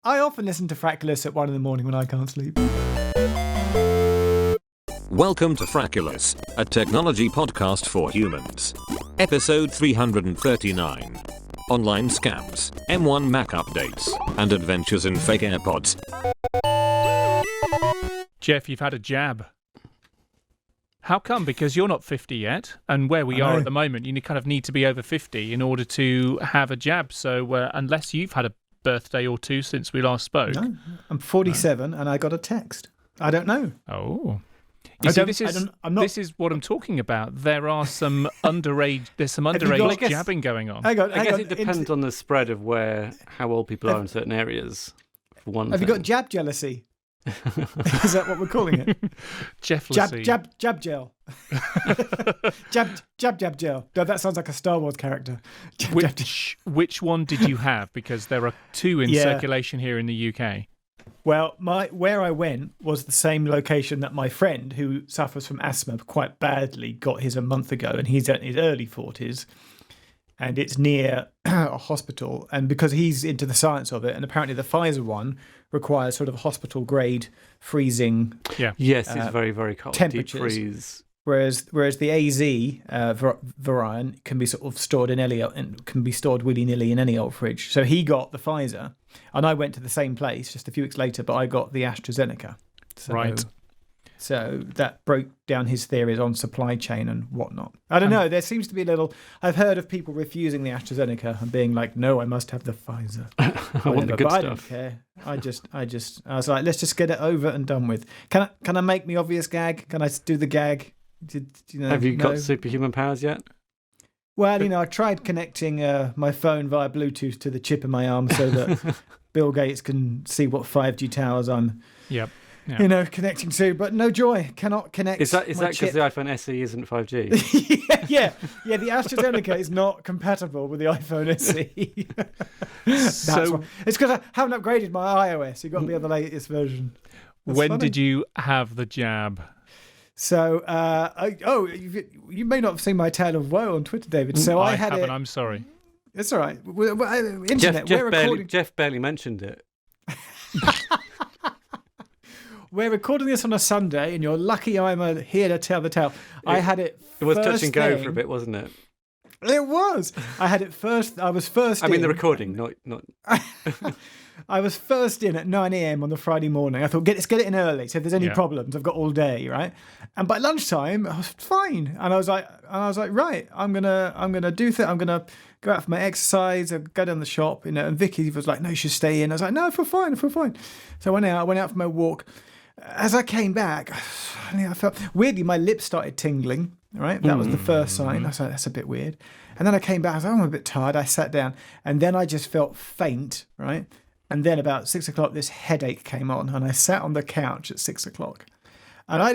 I often listen to Frackulous at 1 a.m. when I can't sleep. Welcome to Frackulous, a technology podcast for humans. Episode 339. Online scams, M1 Mac updates, and adventures in fake AirPods. Jeff, you've had a jab. How come? Because you're not 50 yet, and where we are at the moment, you kind of need to be over 50 in order to have a jab. So unless you've had a birthday or two since we last spoke. No, I'm 47 and I got a text. I don't know. Oh. You see, this is what I'm talking about. There's some underage jabbing going on. I guess it depends on the spread of how old people are in certain areas. For one Have you got jab jealousy? Is that what we're calling it? Jefflacy. Jab gel. jab gel. No, that sounds like a Star Wars character. Which one did you have? Because there are two in circulation here in the UK. Well, where I went was the same location that my friend, who suffers from asthma quite badly, got his a month ago, and he's in his early 40s, and it's near a hospital. And because he's into the science of it, and apparently the Pfizer one requires sort of hospital-grade freezing. Yeah. Yes, it's very, very cold. Temperatures. Deep freeze. Whereas the AZ variant can be sort of stored and can be stored willy-nilly in any old fridge. So he got the Pfizer, and I went to the same place just a few weeks later, but I got the AstraZeneca. Right. So that broke down his theories on supply chain and whatnot. I don't know. There seems to be a little. I've heard of people refusing the AstraZeneca and being like, "No, I must have the Pfizer." I want the good but stuff. I didn't care. I was like, let's just get it over and done with. Can I make the obvious gag? Can I do the gag? Have you got superhuman powers yet? Well, I tried connecting my phone via Bluetooth to the chip in my arm so that Bill Gates can see what 5G towers I'm connecting to, but no joy. Cannot connect. Is that because the iPhone SE isn't 5G? yeah. The AstraZeneca is not compatible with the iPhone SE. It's because I haven't upgraded my iOS. You've got to be on the latest version. When did you have the jab? So, you may not have seen my tale of woe on Twitter, David. So I had haven't. I'm sorry. It's all right. Internet. Jeff barely mentioned it. We're recording this on a Sunday, and you're lucky I'm here to tell the tale. I had it. It was touch and go for a bit, wasn't it? It was. I had it first. I was first. I mean, the recording, not. I was first in at 9 a.m. on the Friday morning. I thought, let's get it in early. So if there's any problems, I've got all day, right? And by lunchtime, I was fine. And I was like, right, I'm gonna do that. I'm gonna go out for my exercise. I'll go down the shop, And Vicky was like, no, you should stay in. I was like, no, I feel fine. So I went out for my walk. As I came back, I felt weirdly my lips started tingling. Right, that was the first sign. I was like, that's a bit weird. And then I came back. I was like, I'm a bit tired. I sat down, and then I just felt faint. Right. And then about 6 o'clock, this headache came on, and I sat on the couch at 6 o'clock. And I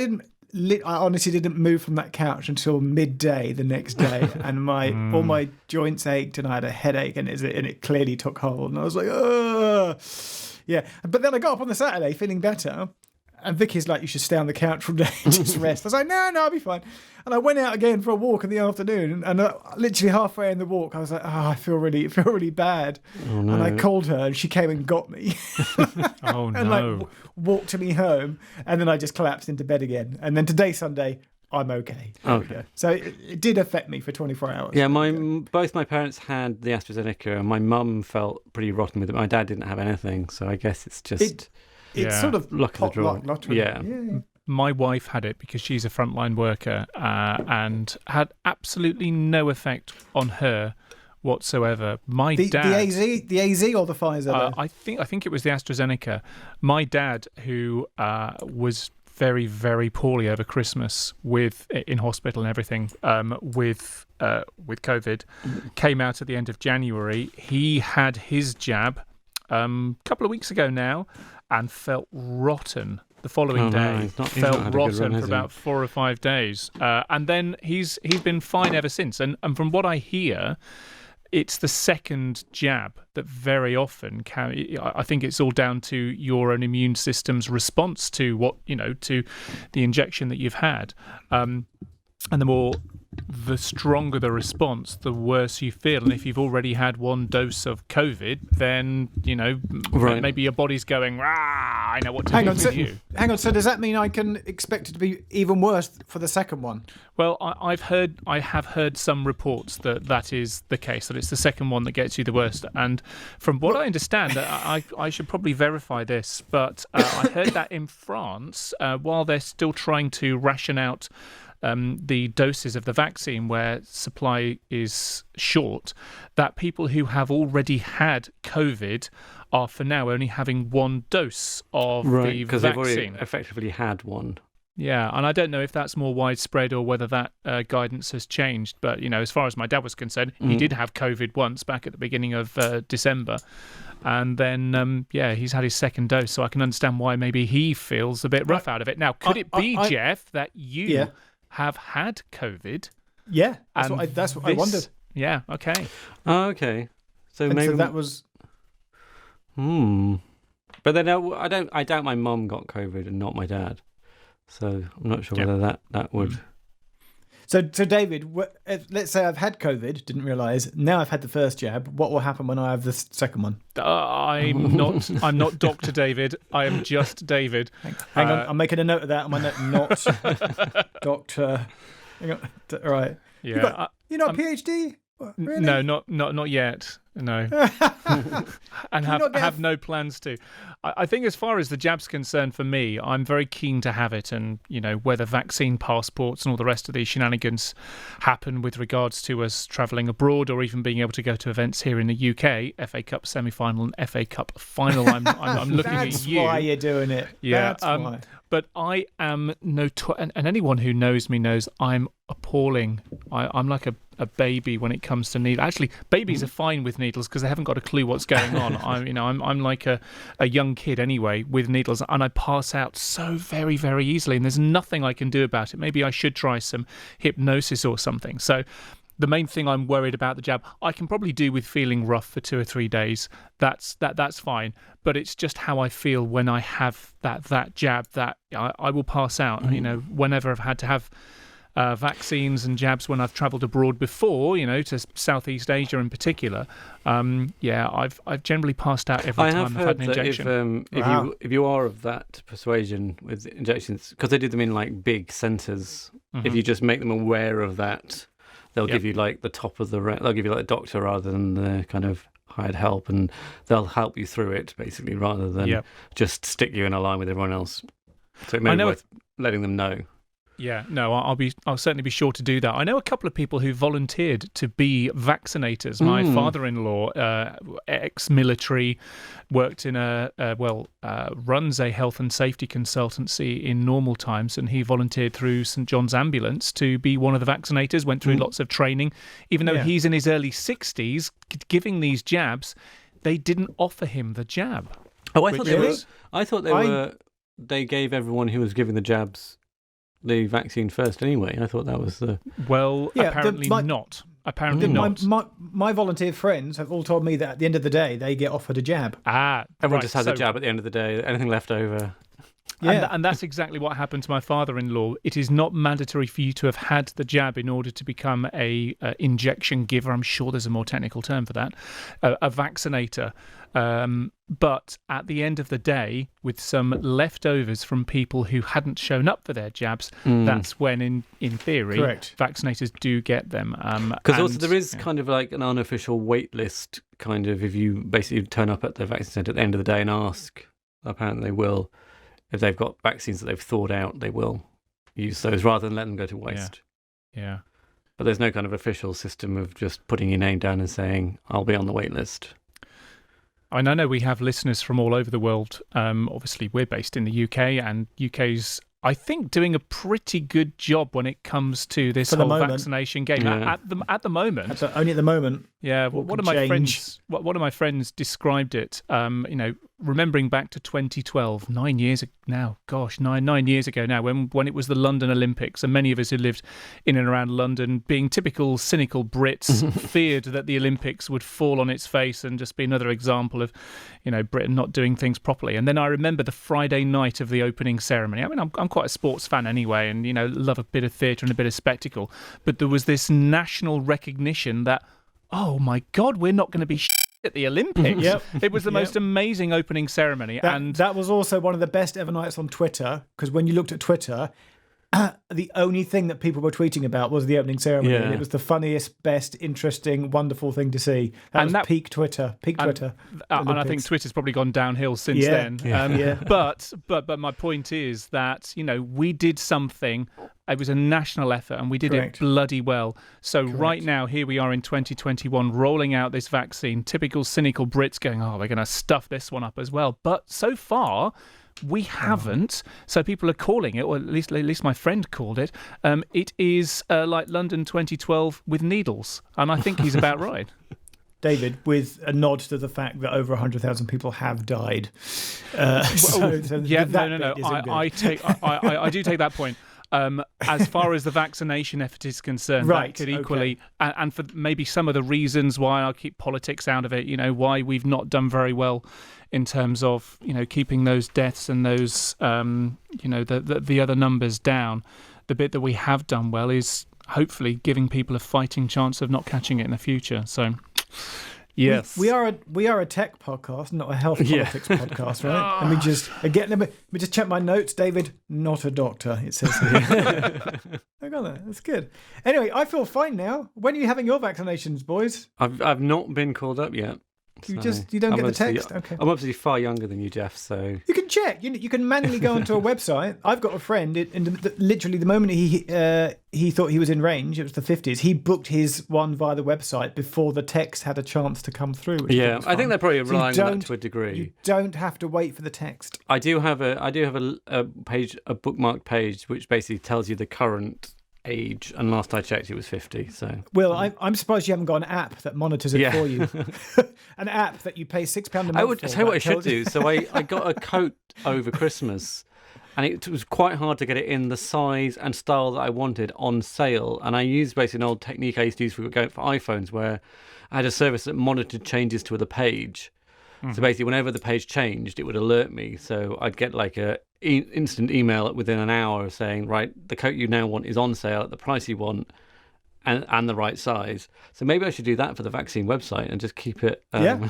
honestly didn't move from that couch until midday the next day. And all my joints ached, and I had a headache, and it clearly took hold. And I was like, ugh. Yeah. But then I got up on the Saturday feeling better. And Vicky's like, you should stay on the couch for a day and just rest. I was like, no, I'll be fine. And I went out again for a walk in the afternoon. And literally halfway in the walk, I was like, I feel really bad. Oh, no. And I called her, and she came and got me. Oh, no. And walked me home. And then I just collapsed into bed again. And then today, Sunday, I'm okay. Okay. So it did affect me for 24 hours. Yeah, both my parents had the AstraZeneca, and my mum felt pretty rotten with it. My dad didn't have anything. So I guess it's just... It's sort of luck of the draw. Lottery. Yeah. My wife had it because she's a frontline worker and had absolutely no effect on her whatsoever. My dad, the AZ or the Pfizer? I think it was the AstraZeneca. My dad, who was very, very poorly over Christmas in hospital and everything with COVID, came out at the end of January. He had his jab a couple of weeks ago now, and felt rotten the following day. Felt rotten for about 4 or 5 days. And then he's been fine ever since. And from what I hear, it's the second jab that very often I think it's all down to your own immune system's response to to the injection that you've had. And the more the stronger the response, the worse you feel. And if you've already had one dose of COVID, then, maybe your body's going, I know what to do with you. Hang on, so does that mean I can expect it to be even worse for the second one? Well, I have heard some reports that is the case, that it's the second one that gets you the worst. And from what I understand, I should probably verify this, but I heard that in France, while they're still trying to ration out the doses of the vaccine where supply is short, that people who have already had COVID are for now only having one dose of the vaccine. Because they've already effectively had one. Yeah, and I don't know if that's more widespread or whether that guidance has changed. But, as far as my dad was concerned, he did have COVID once back at the beginning of December. And then, he's had his second dose. So I can understand why maybe he feels a bit rough out of it. Now, could it be, Jeff, that you have had COVID? Yeah, that's what I wondered. Yeah, okay. Oh, okay. So and maybe so that was... But then I doubt my mum got COVID and not my dad. So I'm not sure whether that would... So David, let's say I've had COVID, didn't realise. Now I've had the first jab. What will happen when I have the second one? I'm not Dr. David. I am just David. Hang on, I'm making a note of that on my note. Not Doctor. Hang on. All right. Yeah. You're not a PhD? Really? No, not yet. No, and have no plans to. I think as far as the jab's concerned, for me, I'm very keen to have it, and whether vaccine passports and all the rest of these shenanigans happen with regards to us travelling abroad or even being able to go to events here in the UK, FA Cup semi-final and FA Cup final. I'm looking at you. That's why you're doing it. Yeah, that's why. But I am and anyone who knows me knows I'm appalling. I'm like a baby when it comes to needles. Actually, babies are fine with needles because they haven't got a clue what's going on. I'm like a young kid anyway with needles, and I pass out so very, very easily, and there's nothing I can do about it. Maybe I should try some hypnosis or something. So the main thing I'm worried about the jab, I can probably do with feeling rough for 2 or 3 days. That's fine. But it's just how I feel when I have that jab that I will pass out. Whenever I've had to have vaccines and jabs when I've travelled abroad before, to Southeast Asia in particular, I've generally passed out every time I've had an injection. If you are of that persuasion with injections, because they do them in like big centres, if you just make them aware of that, they'll give you like the top of they'll give you like a doctor rather than the kind of hired help, and they'll help you through it basically rather than just stick you in a line with everyone else. So it may be worth letting them know. Yeah, no, I'll certainly be sure to do that. I know a couple of people who volunteered to be vaccinators. My father-in-law, ex-military, worked in runs a health and safety consultancy in normal times, and he volunteered through St John's Ambulance to be one of the vaccinators, went through lots of training. Even though he's in his early 60s, giving these jabs, they didn't offer him the jab. Oh, I thought they gave everyone who was giving the jabs the vaccine first anyway. I thought that was the... Well, apparently not. Apparently not. My volunteer friends have all told me that at the end of the day, they get offered a jab. Everyone just has a jab at the end of the day. Anything left over... Yeah. And that's exactly what happened to my father-in-law. It is not mandatory for you to have had the jab in order to become a injection giver. I'm sure there's a more technical term for that. A vaccinator. But at the end of the day, with some leftovers from people who hadn't shown up for their jabs, that's when, in theory, vaccinators do get them. Because also there is kind of like an unofficial wait list, kind of, if you basically turn up at the vaccine centre at the end of the day and ask, apparently they will. If they've got vaccines that they've thought out, they will use those rather than let them go to waste. Yeah. But there's no kind of official system of just putting your name down and saying, I'll be on the wait list. And I know we have listeners from all over the world. Obviously, we're based in the UK, and UK's, I think, doing a pretty good job when it comes to this whole vaccination game. Yeah. At the moment. Only at the moment. Yeah, What one of could my change? friends described it. Remembering back to 2012, 9 years now. Gosh, nine years ago now, when it was the London Olympics, and many of us who lived in and around London, being typical cynical Brits, feared that the Olympics would fall on its face and just be another example of, Britain not doing things properly. And then I remember the Friday night of the opening ceremony. I mean, I'm quite a sports fan anyway, and love a bit of theatre and a bit of spectacle. But there was this national recognition that, oh my God, we're not going to be at the Olympics. Yep. It was the most amazing opening ceremony. That was also one of the best ever nights on Twitter, because when you looked at Twitter, the only thing that people were tweeting about was the opening ceremony. Yeah. And it was the funniest, best, interesting, wonderful thing to see. That was peak Twitter. And I think Twitter's probably gone downhill since then. But my point is that, we did something. It was a national effort, and we did it bloody well. So right now, here we are in 2021, rolling out this vaccine. Typical cynical Brits going, oh, we're going to stuff this one up as well. But so far, we haven't. So people are calling it, or at least my friend called it. It is like London 2012 with needles, and I think he's about right. David, with a nod to the fact that over 100,000 people have died. No. I do take that point. As far as the vaccination effort is concerned, that could equally, and for maybe some of the reasons why I'll keep politics out of it, why we've not done very well in terms of, keeping those deaths and those, the other numbers down. The bit that we have done well is hopefully giving people a fighting chance of not catching it in the future. So, yes, we are a tech podcast, not a health politics podcast, right? Let me just check my notes. David, not a doctor. It says here. I got that. That's good. Anyway, I feel fine now. When are you having your vaccinations, boys? I've not been called up yet. You don't get the text? Okay. I'm obviously far younger than you, Jeff, so... You can check. You can manually go onto a website. I've got a friend, literally the moment he thought he was in range, it was the 50s, he booked his one via the website before the text had a chance to come through. Yeah, I think they're probably relying on that to a degree. You don't have to wait for the text. I do have a page, a bookmark page, which basically tells you the current age, and last I checked it was 50. So I'm surprised you haven't got an app that monitors it for you. An app that you pay £6 a month I would for. tell you what I should do. So I got a coat over Christmas, and it was quite hard to get it in the size and style that I wanted on sale. And I used basically an old technique I used to use for iPhones, where I had a service that monitored changes to the page. So basically, whenever the page changed, it would alert me. So I'd get like a instant email within an hour saying, right, the coat you now want is on sale at the price you want and the right size. So maybe I should do that for the vaccine website and just keep it, have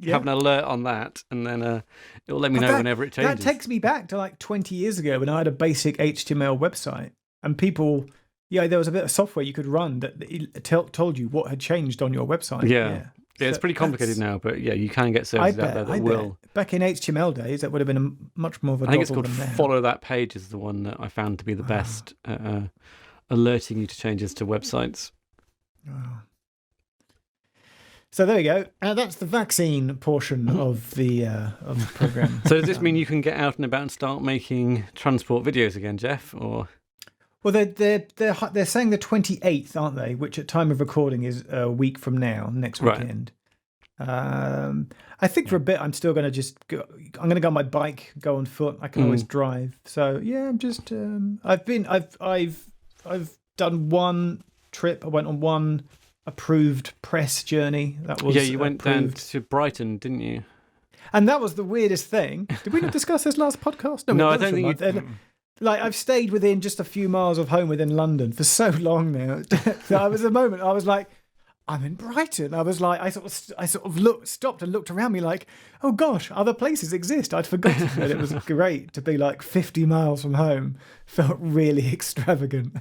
an alert on that, and then it will let me know whenever it changes. That takes me back to like 20 years ago when I had a basic HTML website, and people, there was a bit of software you could run that told you what had changed on your website. Yeah, it's pretty complicated now, but you can get services out there that will. Back in HTML days, that would have been much more of a I think it's called than now. Follow That Page is the one that I found to be the best at alerting you to changes to websites. Oh. So there we go. That's the vaccine portion of the program. So does this mean you can get out and about and start making transport videos again, Jeff? Or well, they're saying the 28th, aren't they? Which at time of recording is a week from now, next weekend. I think for a bit I'm still going to just go. I'm going to go on my bike, go on foot. I can always drive. So yeah, I'm just. I've done one trip. I went on one approved press journey. That was you went down to Brighton, didn't you? And that was the weirdest thing. Did we not discuss this last podcast? No, I don't think. Like, I've stayed within just a few miles of home within London for so long now. There was a moment I was like, I'm in Brighton. I was like, I sort of stopped and looked around me like, oh gosh, other places exist. I'd forgotten. And it was great to be like 50 miles from home. Felt really extravagant.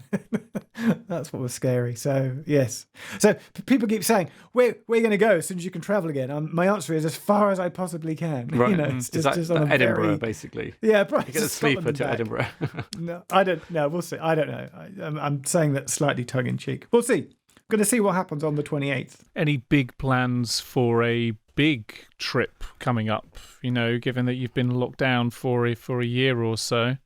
That's what was scary. So yes. So people keep saying, where are you going to go as soon as you can travel again? My answer is as far as I possibly can. Right. It's just on Edinburgh, basically. Yeah, probably. You get a sleeper to Edinburgh. No, I don't know. We'll see. I don't know. I'm saying that slightly tongue in cheek. We'll see. Going to see what happens on the 28th. Any big plans for a big trip coming up? Given that you've been locked down for a year or so.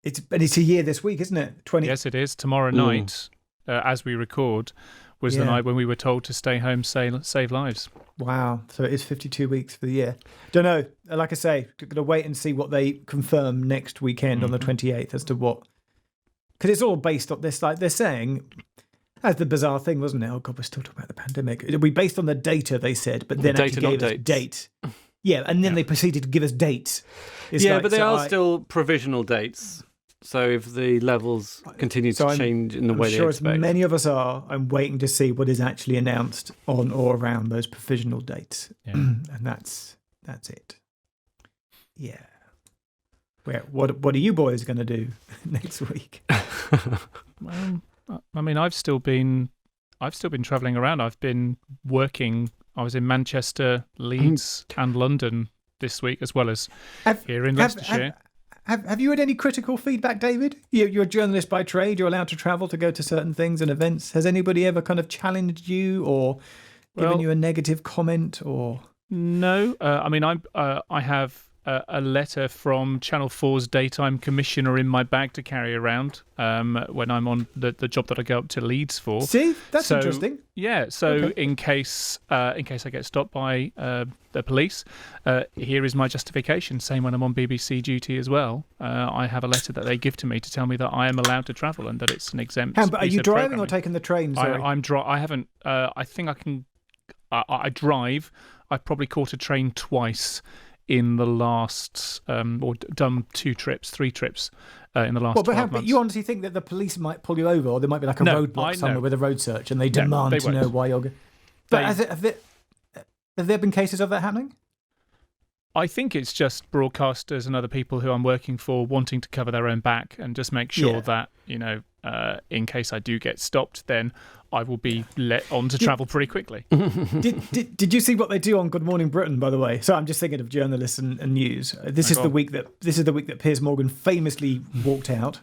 It's a year this week, isn't it? Yes, it is. Tomorrow night, as we record, was the night when we were told to stay home, save lives. Wow. So it is 52 weeks for the year. Don't know. Like I say, going to wait and see what they confirm next weekend on the 28th as to what. Because it's all based on this. Like they're saying, that's the bizarre thing, wasn't it? Oh, God, we're still talking about the pandemic. It'll be based on the data, they said, but then data, actually gave us dates. Yeah, and then they proceeded to give us dates. But they are still provisional dates. So if the levels continue to change in the way they expect. As many of us are, I'm waiting to see what is actually announced on or around those provisional dates. Yeah. And that's it. Yeah. What are you boys going to do next week? I mean, I've still been travelling around. I've been working. I was in Manchester, Leeds, and London this week, as well as here in Leicestershire. Have you had any critical feedback, David? You're a journalist by trade. You're allowed to travel to go to certain things and events. Has anybody ever kind of challenged you or given you a negative comment? Or no? I mean, I have a letter from Channel 4's daytime commissioner in my bag to carry around when I'm on the job that I go up to Leeds for. See, that's interesting. Yeah, so in case I get stopped by the police, here is my justification. Same when I'm on BBC duty as well. I have a letter that they give to me to tell me that I am allowed to travel and that it's an exempt. But are you driving or taking the train? Sorry. I haven't. I think I can. I drive. I've probably caught a train twice in the last, or done 3 trips in the last 12 months. But you honestly think that the police might pull you over, or there might be like a roadblock somewhere with a road search, and they demand to know why you're going? But have there been cases of that happening? I think it's just broadcasters and other people who I'm working for wanting to cover their own back and just make sure that, in case I do get stopped, then I will be let on to travel pretty quickly. Did you see what they do on Good Morning Britain, by the way? So I'm just thinking of journalists and news. This is the week that Piers Morgan famously walked out.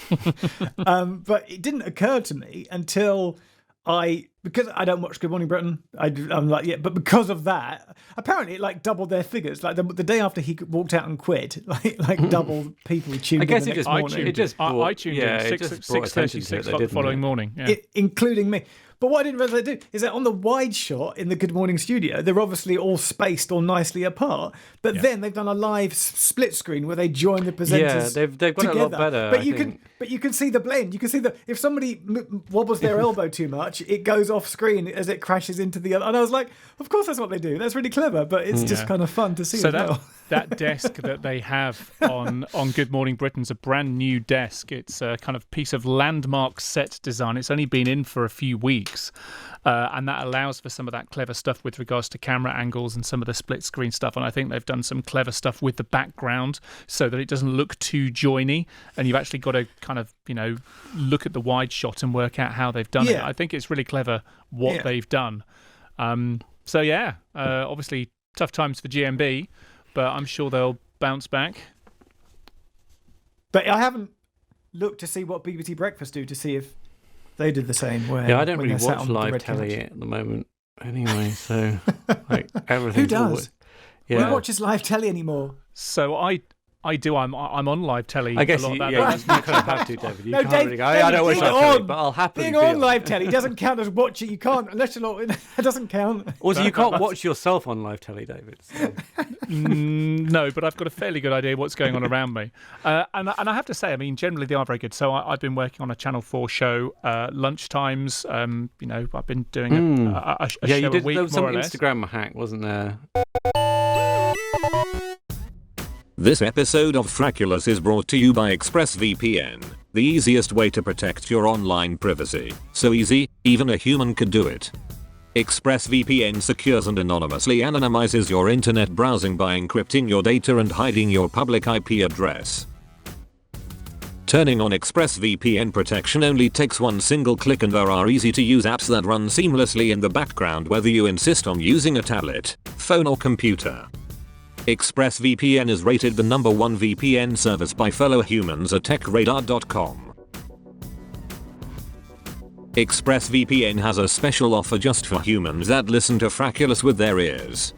But it didn't occur to me until because I don't watch Good Morning Britain, I'm like, but because of that, apparently it doubled their figures. Like the day after he walked out and quit, like double people tuned in the next morning. I tuned in 6:36 the following morning, including me. But what I didn't realise they do is that on the wide shot in the Good Morning studio, they're obviously all spaced all nicely apart. But then they've done a live split screen where they join the presenters. Yeah, they've got together. it a lot better. But you can see the blend. You can see that if somebody wobbles their elbow too much, it goes off screen as it crashes into the other. And I was like, of course that's what they do. That's really clever. But it's just kind of fun to see. So that desk that they have on Good Morning Britain's a brand new desk. It's a kind of piece of landmark set design. It's only been in for a few weeks. And that allows for some of that clever stuff with regards to camera angles and some of the split screen stuff. And I think they've done some clever stuff with the background so that it doesn't look too joiny. And you've actually got to kind of, look at the wide shot and work out how they've done it. I think it's really clever what they've done. Obviously tough times for GMB, but I'm sure they'll bounce back. But I haven't looked to see what BBC Breakfast do to see if they did the same way. Yeah, I don't really watch live telly at the moment anyway, so everything. Who does? Who watches live telly anymore? So I do. I'm on live telly. I guess a lot. you kind of have to, David. You can't really go, I don't watch live telly, but I'll happily being on live telly doesn't count as watching. You can't, unless you're not, it doesn't count. Also, you can't watch yourself on live telly, David. So. No, but I've got a fairly good idea what's going on around me. And I have to say, I mean, generally they are very good. So I've been working on a Channel 4 show, lunchtimes. I've been doing a show you did, a week, there was more some or less. Instagram hack, wasn't there? This episode of Frackulous is brought to you by ExpressVPN, the easiest way to protect your online privacy. So easy, even a human could do it. ExpressVPN secures and anonymously anonymizes your internet browsing by encrypting your data and hiding your public IP address. Turning on ExpressVPN protection only takes one single click, and there are easy-to-use apps that run seamlessly in the background whether you insist on using a tablet, phone or computer. ExpressVPN is rated the #1 VPN service by fellow humans at techradar.com. ExpressVPN has a special offer just for humans that listen to Frackulous with their ears.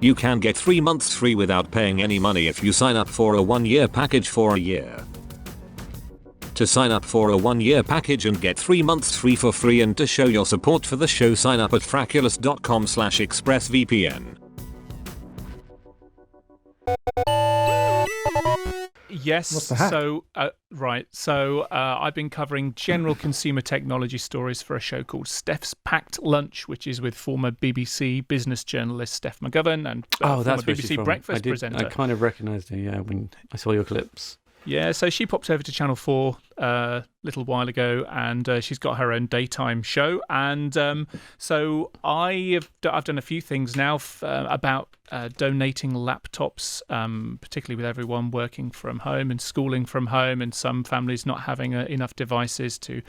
You can get 3 months free without paying any money if you sign up for a 1-year package for a year. To sign up for a 1-year package and get 3 months free for free and to show your support for the show, sign up at frackulous.com/expressvpn. Yes. What's the hack? So I've been covering general consumer technology stories for a show called Steph's Packed Lunch, which is with former BBC business journalist Steph McGovern and former that's where she's BBC from. breakfast presenter. I kind of recognised her, when I saw your clips. Yeah, so she popped over to Channel 4 a little while ago, and she's got her own daytime show. And so I've done a few things now about donating laptops, particularly with everyone working from home and schooling from home, and some families not having enough devices to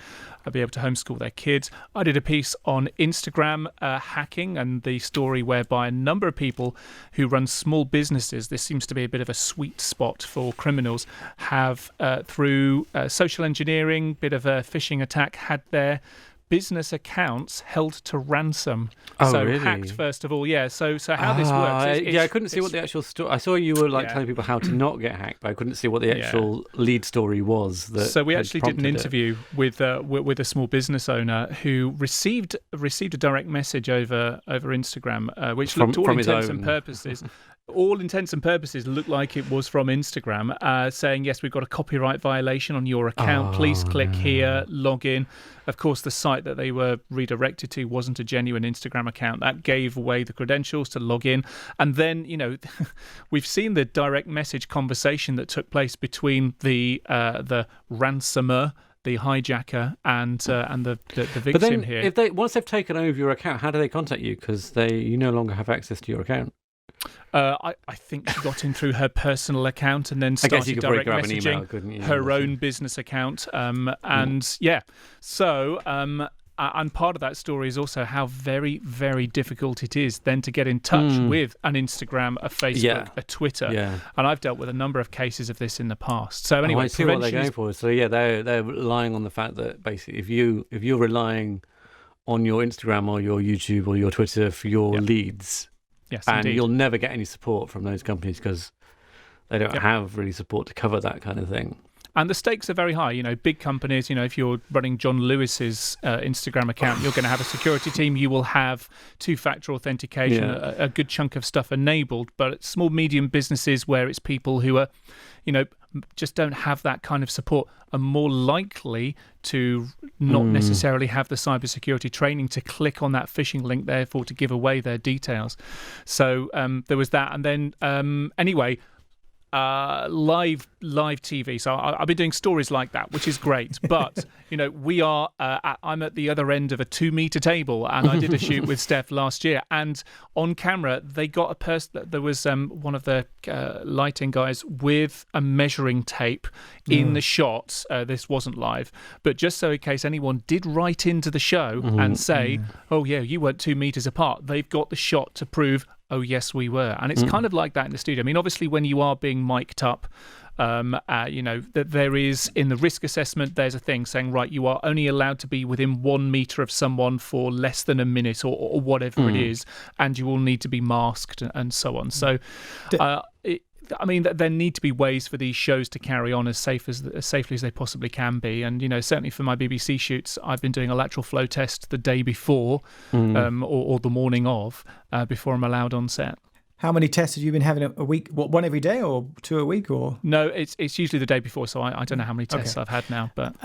be able to homeschool their kids. I did a piece on Instagram hacking and the story whereby a number of people who run small businesses, this seems to be a bit of a sweet spot for criminals, have through social engineering, bit of a phishing attack, had their business accounts held to ransom. Oh, really? Hacked first of all, yeah. So how this works? I couldn't see what the actual story. I saw you were telling people how to not get hacked, but I couldn't see what the actual lead story was. So we actually did an interview with a small business owner who received a direct message over Instagram, which looked all intents and purposes. All intents and purposes looked like it was from Instagram, saying, yes, we've got a copyright violation on your account. Please click here, log in. Of course, the site that they were redirected to wasn't a genuine Instagram account. That gave away the credentials to log in. And then, we've seen the direct message conversation that took place between the ransomer, the hijacker, and the victim. But then, here. Once they've taken over your account, how do they contact you? Because you no longer have access to your account. I think she got in through her personal account and then started direct messaging her own business account. So and part of that story is also how very, very difficult it is then to get in touch with an Instagram, a Facebook, a Twitter. Yeah. And I've dealt with a number of cases of this in the past. So anyway, I see what they're going for. So they're relying on the fact that basically if you're relying on your Instagram or your YouTube or your Twitter for your leads. Yes, and indeed. You'll never get any support from those companies because they don't have really support to cover that kind of thing. And the stakes are very high. Big companies, if you're running John Lewis's Instagram account, you're going to have a security team. You will have two-factor authentication, a good chunk of stuff enabled. But at small, medium businesses where it's people who are, just don't have that kind of support, are more likely to not necessarily have the cybersecurity training to click on that phishing link, therefore to give away their details. So there was that. And then anyway, live TV. So I've been doing stories like that, which is great. But we are. I'm at the other end of a 2-meter table, and I did a shoot with Steph last year. And on camera, they got a person. There was one of the lighting guys with a measuring tape in the shot. This wasn't live, but just so in case anyone did write into the show and say, "Oh yeah, you weren't 2 meters apart," they've got the shot to prove. Oh, yes, we were. And it's kind of like that in the studio. I mean, obviously, when you are being mic'd up, that there is, in the risk assessment, there's a thing saying, right, you are only allowed to be within 1 meter of someone for less than a minute or whatever it is, and you will need to be masked and so on. So, there need to be ways for these shows to carry on as safely as they possibly can be. And, certainly for my BBC shoots, I've been doing a lateral flow test the day before or the morning of before I'm allowed on set. How many tests have you been having a week? What, one every day or 2 a week? Or no, it's usually the day before, so I don't know how many tests I've had now. But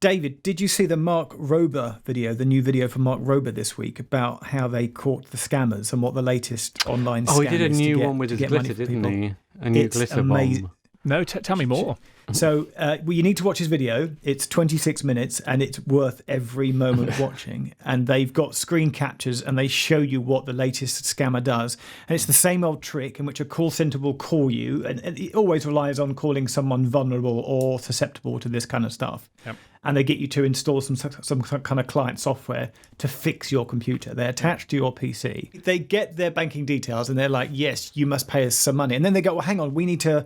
David, did you see the Mark Rober video, the new video from Mark Rober this week about how they caught the scammers and what the latest online scam is? Oh, he did a new one with his glitter, didn't he? A new glitter bomb. No, tell me more. So you need to watch his video. It's 26 minutes and it's worth every moment watching. And they've got screen captures and they show you what the latest scammer does. And it's the same old trick in which a call centre will call you. And it always relies on calling someone vulnerable or susceptible to this kind of stuff. Yep. And they get you to install some kind of client software to fix your computer. They're attached to your PC. They get their banking details and they're like, yes, you must pay us some money. And then they go, well, hang on, we need to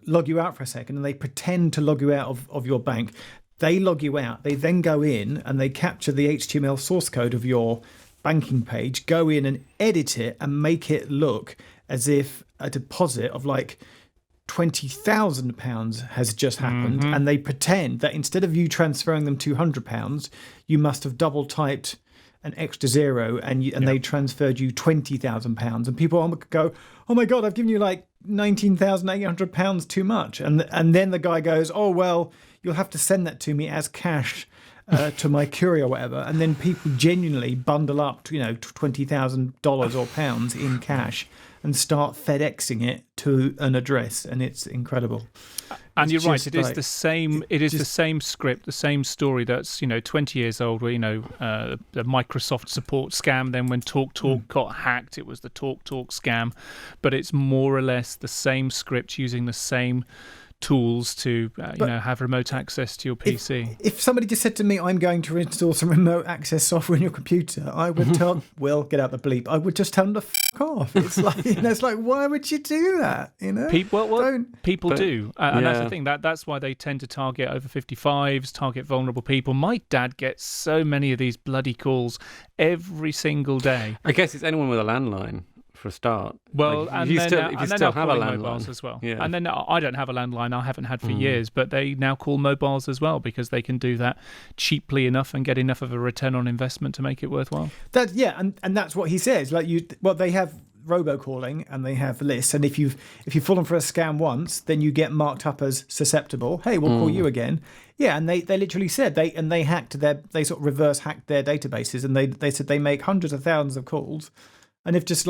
log you out for a second. And they pretend to log you out of your bank. They log you out. They then go in and they capture the HTML source code of your banking page, go in and edit it and make it look as if a deposit of like £20,000 has just happened, and they pretend that instead of you transferring them £200, you must have double typed an extra zero, and they transferred you £20,000, and people go, "Oh my god, I've given you like £19,800 too much," and then the guy goes, "Oh well, you'll have to send that to me as cash." To my courier or whatever, and then people genuinely bundle up, $20,000 or pounds in cash and start FedExing it to an address, and it's incredible. And you're right; it is the same. It is the same script, the same story. That's 20 years old. Where the Microsoft support scam. Then when TalkTalk got hacked, it was the TalkTalk scam. But it's more or less the same script using the same tools to have remote access to your PC. If somebody just said to me, "I'm going to install some remote access software in your computer," I would tell, "Well, get out the bleep." I would just tell them to f*** off. It's like, why would you do that? People do, and that's the thing. That's why they tend to target over 55s, target vulnerable people. My dad gets so many of these bloody calls every single day. I guess it's anyone with a landline. For a start, well, if you still have a landline as well, and then I don't have a landline. I haven't had for years, but they now call mobiles as well because they can do that cheaply enough and get enough of a return on investment to make it worthwhile. And that's what he says. They have robocalling and they have lists, and if you've fallen for a scam once, then you get marked up as susceptible. Hey, we'll call you again. Yeah, and they literally said they sort of reverse hacked their databases, and they said they make hundreds of thousands of calls, and if just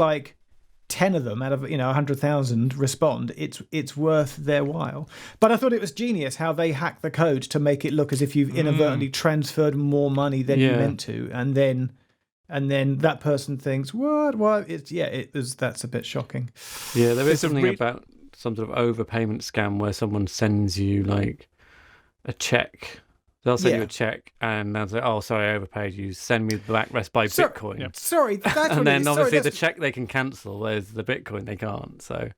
10 of them out of 100,000 respond, it's worth their while. But I thought it was genius how they hacked the code to make it look as if you've inadvertently transferred more money than you meant to, and then that person thinks, what? That's a bit shocking. Yeah, there is something about some sort of overpayment scam where someone sends you a check. They'll send you a check and they'll say, "Oh, sorry, I overpaid you. Send me the rest by Bitcoin." Yeah. Sorry, that's what and then it is. obviously the check they can cancel, whereas the Bitcoin they can't. So.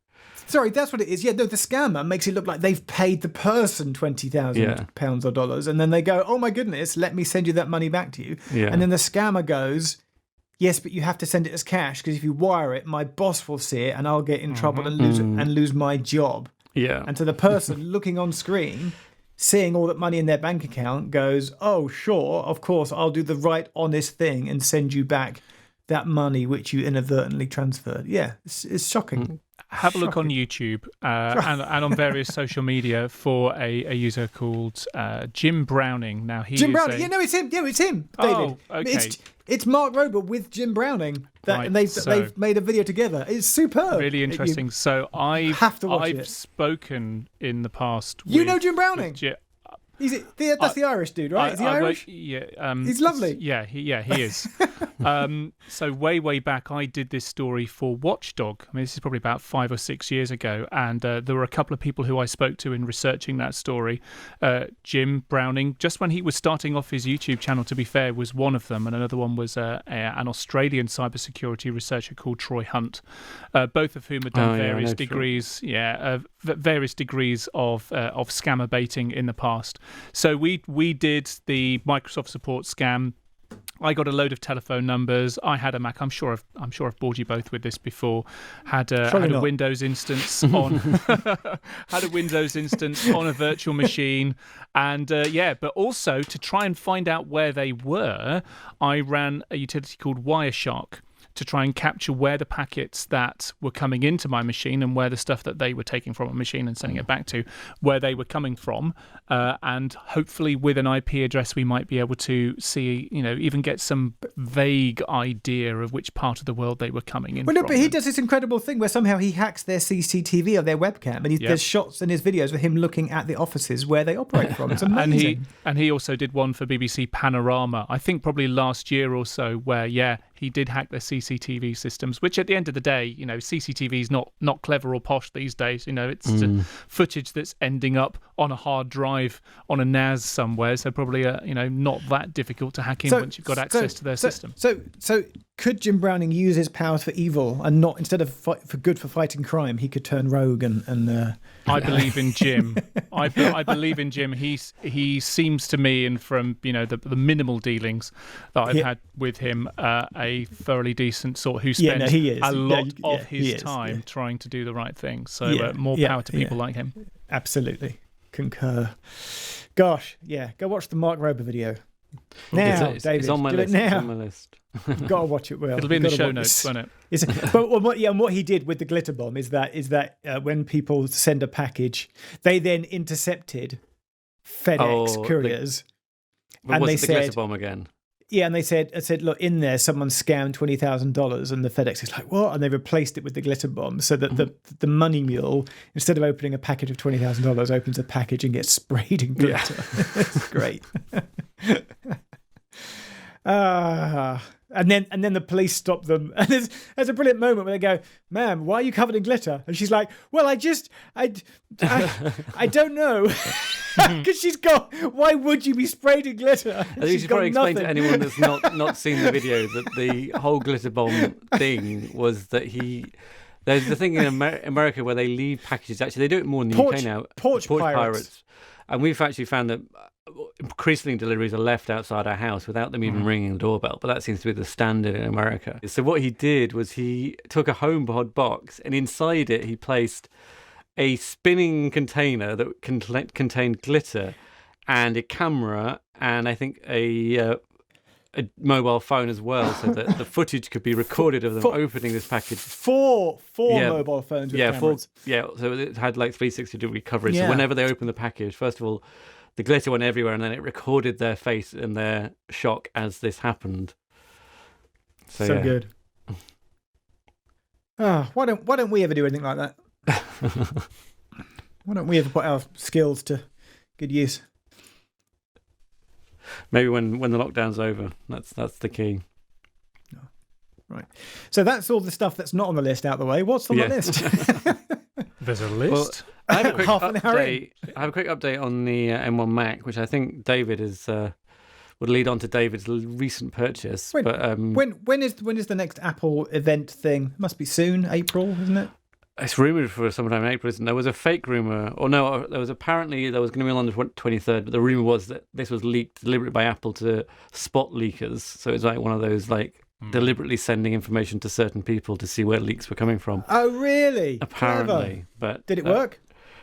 Sorry, that's what it is. Yeah, no, the scammer makes it look like they've paid the person £20,000 or dollars, and then they go, "Oh my goodness, let me send you that money back to you." Yeah. And then the scammer goes, "Yes, but you have to send it as cash because if you wire it, my boss will see it, and I'll get in trouble and lose my job." Yeah. And so the person looking on screen, seeing all that money in their bank account, goes, "Oh, sure, of course, I'll do the right, honest thing and send you back that money which you inadvertently transferred." Yeah, it's shocking. Have a look on YouTube and on various social media for a user called Jim Browning. Now Jim Browning, it's him. Yeah, it's him, David. Oh, okay. It's Mark Rober with Jim Browning. And they've made a video together. It's superb. Really interesting. So I've spoken in the past. You know Jim Browning? That's the Irish dude, right? Is he Irish? He's lovely. Yeah, he is. So way back, I did this story for Watchdog. I mean, this is probably about 5 or 6 years ago, and there were a couple of people who I spoke to in researching that story. Jim Browning, just when he was starting off his YouTube channel, to be fair, was one of them, and another one was an Australian cybersecurity researcher called Troy Hunt, both of whom had done various degrees of scammer baiting in the past. So we did the Microsoft support scam. I got a load of telephone numbers. I had a Mac. I'm sure I've bored you both with this before. Had a Windows instance on had a Windows instance on a virtual machine, and but also to try and find out where they were, I ran a utility called Wireshark to try and capture where the packets that were coming into my machine and where the stuff that they were taking from a machine and sending it back to, where they were coming from. And hopefully with an IP address, we might be able to see, even get some vague idea of which part of the world they were coming in from. But he does this incredible thing where somehow he hacks their CCTV or their webcam, and there's shots in his videos with him looking at the offices where they operate from. It's amazing. And he also did one for BBC Panorama, I think probably last year or so, where, he did hack their CCTV systems, which at the end of the day, CCTV is not clever or posh these days. It's footage that's ending up on a hard drive on a NAS somewhere, so probably not that difficult to hack in once you've got access to their system. So could Jim Browning use his powers for evil and not, instead of for good for fighting crime, he could turn rogue and I believe in Jim. I believe in Jim. He seems to me, and from the minimal dealings that I've had with him, a thoroughly decent sort who spends a lot of his time trying to do the right thing. So more power to people like him. Absolutely concur. Gosh, go watch the Mark Rober video. Now, David, it's on my list. now. It's on my list. You've got to watch it, Will. It'll be in the show notes, won't it? But what he did with the glitter bomb is that when people send a package, they then intercepted FedEx couriers. And they said, glitter bomb again? Yeah, and they said, look, in there, someone scammed $20,000, and the FedEx is like, what? And they replaced it with the glitter bomb, so that the money mule, instead of opening a package of $20,000, opens a package and gets sprayed in glitter. It's great. And then the police stop them, and there's a brilliant moment where they go, "Ma'am, why are you covered in glitter?" And she's like, "Well, I don't know." Because she's got. Why would you be sprayed in glitter? I think you should probably explain to anyone that's not seen the video that the whole glitter bomb thing was that there's the thing in America where they leave packages. Actually, they do it more in the UK now. Porch pirates. And we've actually found that increasingly deliveries are left outside our house without them even ringing the doorbell. But that seems to be the standard in America. So what he did was he took a HomePod box, and inside it he placed a spinning container that contained glitter and a camera and I think a mobile phone as well, so that the footage could be recorded of them opening this package. Four mobile phones with cameras. So it had like 360-degree coverage. So whenever they opened the package, first of all, the glitter went everywhere, and then it recorded their face and their shock as this happened. So good. Why don't we ever do anything like that? Why don't we ever put our skills to good use? Maybe when the lockdown's over, that's the key. Right. So that's all the stuff that's not on the list out the way. What's on the list? There's a list. Well, I have a quick update. I have a quick update on the M1 Mac, which I think David would lead on to David's recent purchase. When is the next Apple event thing? It must be soon, April, isn't it? It's rumoured for sometime in April, isn't it? There was a fake rumour, or no, there was apparently there was going to be on the 23rd, but the rumour was that this was leaked deliberately by Apple to spot leakers. So it's like one of those deliberately sending information to certain people to see where leaks were coming from. Oh, really? Apparently. Clever. But did it work?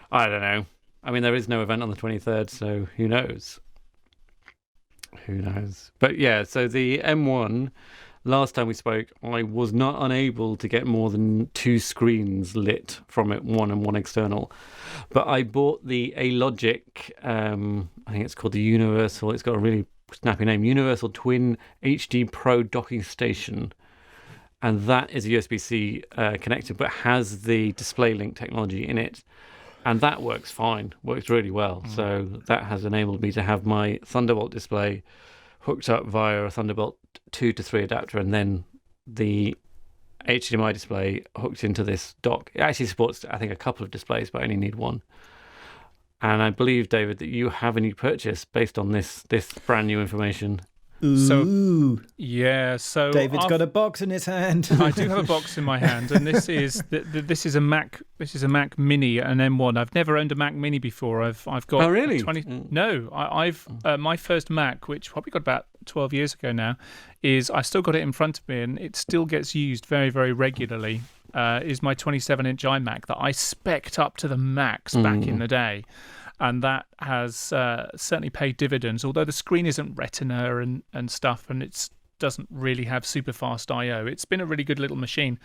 I don't know. I mean, there is no event on the 23rd, so who knows? Who knows? But yeah, so the M1... Last time we spoke, I was not unable to get more than 2 screens lit from it, one and one external. But I bought the A-Logic, I think it's called the Universal, it's got a really snappy name, Universal Twin HD Pro Docking Station. And that is a USB-C connector, but has the display link technology in it. And that works fine, works really well. So that has enabled me to have my Thunderbolt display hooked up via a Thunderbolt 2 to 3 adapter, and then the HDMI display hooked into this dock. It actually supports, I think, a couple of displays, but I only need one. And I believe, David, that you have a new purchase based on this brand new information. Ooh. So David's got a box in his hand. I do have a box in my hand, and this is a Mac. This is a Mac Mini, an M1. I've never owned a Mac Mini before. I've got. Oh, really? No, I've my first Mac, which probably got about 12 years ago now, I still got it in front of me, and it still gets used very, very regularly. Is my 27-inch iMac that I spec'd up to the max back in the day. And that has certainly paid dividends, although the screen isn't Retina and stuff, and it doesn't really have super fast I/O. It's been a really good little machine.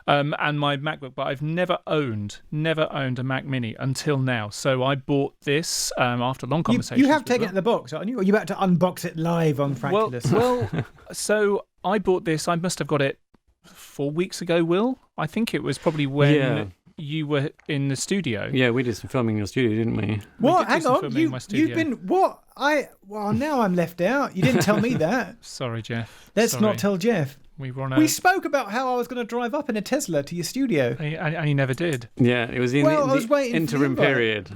And my MacBook, but I've never owned a Mac Mini until now. So I bought this after long conversations. You have taken it out of the box, aren't you? Or are you about to unbox it live on Frackulous? Well, so I bought this. I must have got it 4 weeks ago, Will. I think it was probably when... Yeah. You were in the studio. Yeah, we did some filming in your studio, didn't we? What? Hang on. You've been... What? Well, now I'm left out. You didn't tell me that. Sorry, Jeff. Let's not tell Jeff. We spoke about how I was going to drive up in a Tesla to your studio. And you never did. Yeah, it was in the interim period.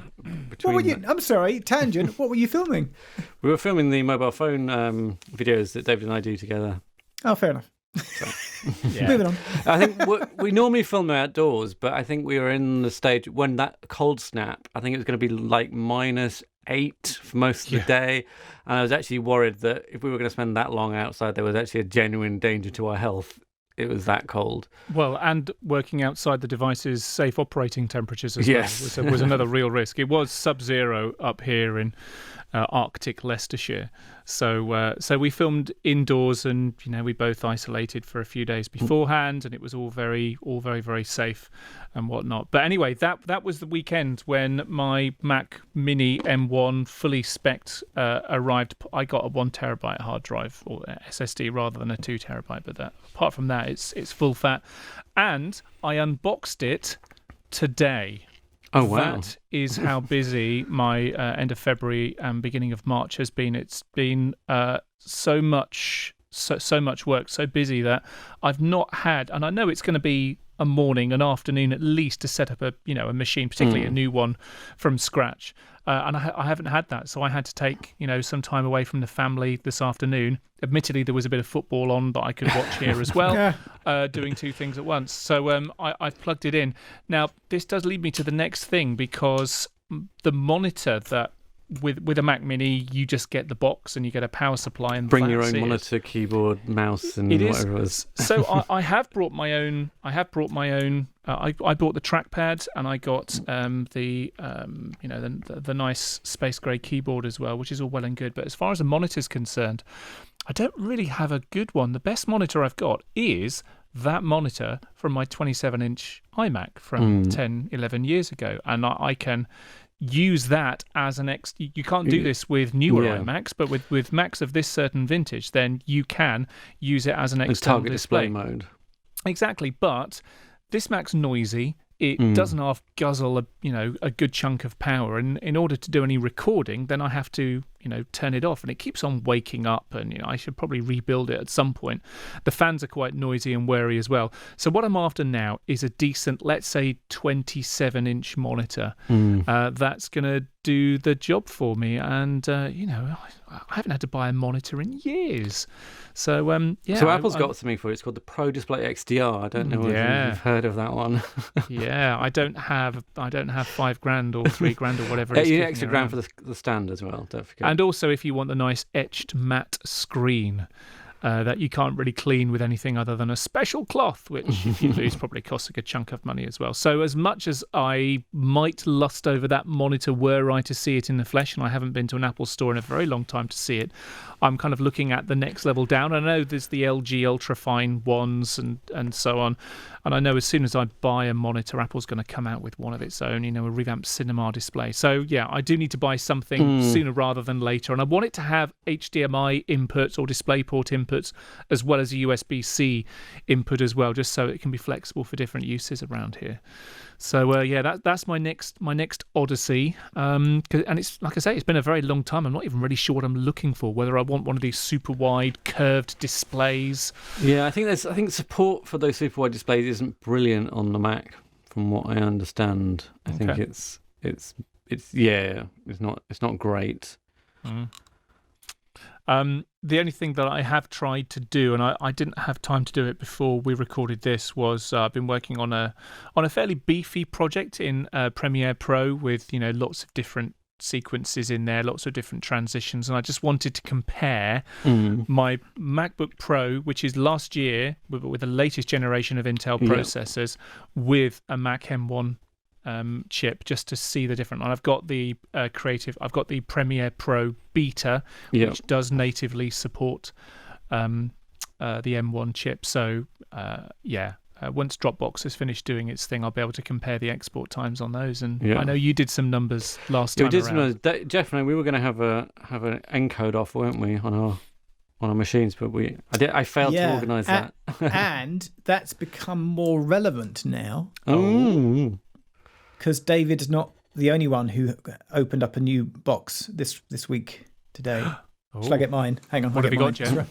I'm sorry, tangent. What were you filming? We were filming the mobile phone videos that David and I do together. Oh, fair enough. So. Moving on. I think we normally film outdoors, but I think we were in the stage when that cold snap, I think it was going to be like -8 for most of the day. And I was actually worried that if we were going to spend that long outside, there was actually a genuine danger to our health. It was that cold. Well, and working outside the device's safe operating temperatures as Yes. well was another real risk. It was sub-zero up here in Arctic Leicestershire. So we filmed indoors, and we both isolated for a few days beforehand, and it was all very, very safe and whatnot. But anyway, that was the weekend when my Mac Mini M1 fully spec'd arrived. I got a 1 terabyte hard drive or SSD rather than a 2 terabyte. But apart from that, it's full fat, and I unboxed it today. Oh, wow. That is how busy my end of February and beginning of March has been. It's been so much work, so busy that I've not had, and I know it's going to be a morning, an afternoon at least to set up a machine, particularly a new one from scratch. And I haven't had that, so I had to take some time away from the family this afternoon. Admittedly, there was a bit of football on that I could watch here as well, doing two things at once. So I've plugged it in. Now, this does lead me to the next thing, because the monitor that with a Mac Mini, you just get the box and you get a power supply and bring your own monitor, keyboard, mouse, and whatever it is. So I have brought my own. I bought the trackpad, and I got the nice space grey keyboard as well, which is all well and good. But as far as a monitor is concerned, I don't really have a good one. The best monitor I've got is that monitor from my 27-inch iMac from 10, 11 years ago, and I can use that as an you can't do this with newer iMacs, but with Macs of this certain vintage, then you can use it as an external target display mode. Exactly, but this Mac's noisy. It doesn't half guzzle a good chunk of power, and in order to do any recording, then I have to turn it off, and it keeps on waking up, and I should probably rebuild it at some point. The fans are quite noisy and wary as well. So what I'm after now is a decent, let's say 27-inch monitor that's going to do the job for me, and I haven't had to buy a monitor in years. So So Apple's got something for it. It's called the Pro Display XDR. I don't know whether you've heard of that one. Yeah, I don't have $5,000 or $3,000 or whatever. You get extra grand for the stand as well. Don't forget. And also, if you want the nice etched matte screen that you can't really clean with anything other than a special cloth, which if you lose probably costs a good chunk of money as well. So as much as I might lust over that monitor were I to see it in the flesh, and I haven't been to an Apple store in a very long time to see it, I'm kind of looking at the next level down. I know there's the LG ultrafine ones and so on, and I know as soon as I buy a monitor, Apple's going to come out with one of its own, a revamped cinema display. So yeah, I do need to buy something sooner rather than later, and I want it to have HDMI inputs or DisplayPort inputs, as well as a USB-C input as well, just so it can be flexible for different uses around here. So that's my next odyssey. And it's like I say, it's been a very long time. I'm not even really sure what I'm looking for. Whether I want one of these super wide curved displays. Yeah, I think support for those super wide displays isn't brilliant on the Mac, from what I understand. I think it's not great. The only thing that I have tried to do, and I didn't have time to do it before we recorded this, was I've been working on a fairly beefy project in Premiere Pro with lots of different sequences in there, lots of different transitions, and I just wanted to compare my MacBook Pro, which is last year with the latest generation of Intel processors, with a Mac M1 chip, just to see the difference. And I've got the Premiere Pro Beta, which does natively support the M1 chip. So once Dropbox has finished doing its thing, I'll be able to compare the export times on those. And I know you did some numbers last time around. Jeff and I, we were going to have an encode off, weren't we, on our machines, but I failed to organise that. And that's become more relevant now. Oh. Because David's not the only one who opened up a new box this week today. Shall I get mine? Hang on. What have you got, Jeff?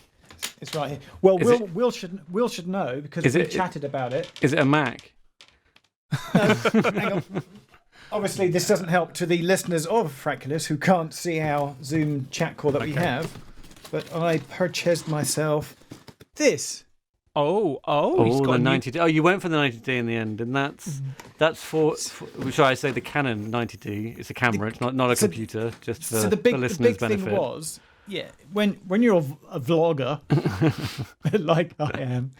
It's right here. Well, Will should know, because we chatted about it. Is it a Mac? No, hang on. Obviously, this doesn't help to the listeners of Frackulous who can't see our Zoom chat call that we have. But I purchased myself this. Oh, he's got the a new... 90D. Oh, you went for the 90D in the end, and that's for shall I say the Canon 90D? It's a camera. It's not a computer. Just for the listeners' the big benefit. thing was, when you're a vlogger like I am,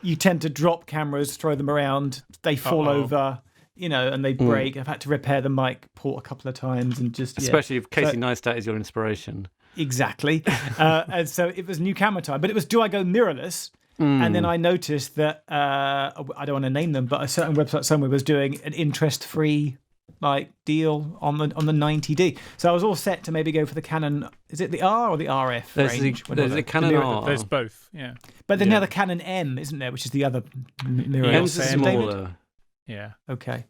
you tend to drop cameras, throw them around, they fall over, and they break. I've had to repair the mic port a couple of times, and especially if Casey Neistat is your inspiration. Exactly. And so it was new camera time, but it was, do I go mirrorless? And then I noticed that I don't want to name them, but a certain website somewhere was doing an interest-free deal on the 90D. So I was all set to maybe go for the Canon. Is it the R or the RF range? There's the Canon R. There's both. Yeah. But then now the Canon M, isn't there? Which is the other mirrorless. M's smaller. David? Yeah. Okay.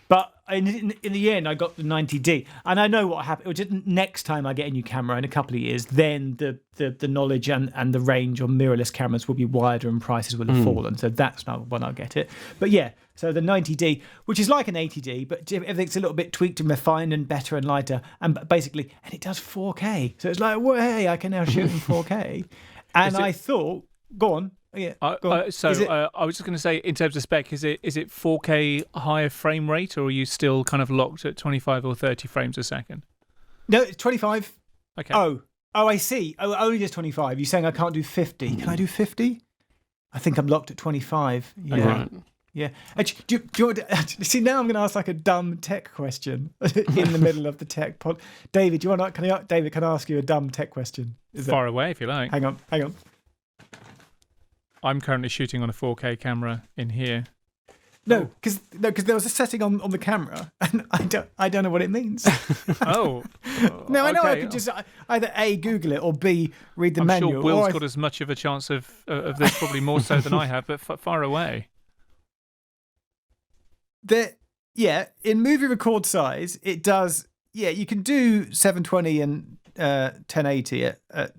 But in the end, I got the 90D, and I know what happened. Next time I get a new camera in a couple of years, then the knowledge and the range on mirrorless cameras will be wider and prices will have fallen. So that's not when I'll get it. But so the 90D, which is like an 80D, but everything's a little bit tweaked and refined and better and lighter, and it does 4K. So it's like, well, hey, I can now shoot in 4K. And I thought, go on. Yeah. I was just going to say, in terms of spec, is it 4K higher frame rate, or are you still kind of locked at 25 or 30 frames a second? No, it's 25. Okay. Oh, I see. Oh, only just 25. You're saying I can't do 50? Can I do 50? I think I'm locked at 25. Yeah. Right. Yeah. Do you want to, see, now I'm going to ask a dumb tech question in the middle of the tech pod. David, can I ask you a dumb tech question? Far away, if you like. Hang on. I'm currently shooting on a 4K camera in here. No, because there was a setting on the camera, and I don't know what it means. Oh. No, I know I could just either A, Google it, or B, read the manual. I'm sure Will's got as much of a chance of this, probably more so than I have, but far away. In movie record size, it does. Yeah, you can do 720 and 1080 at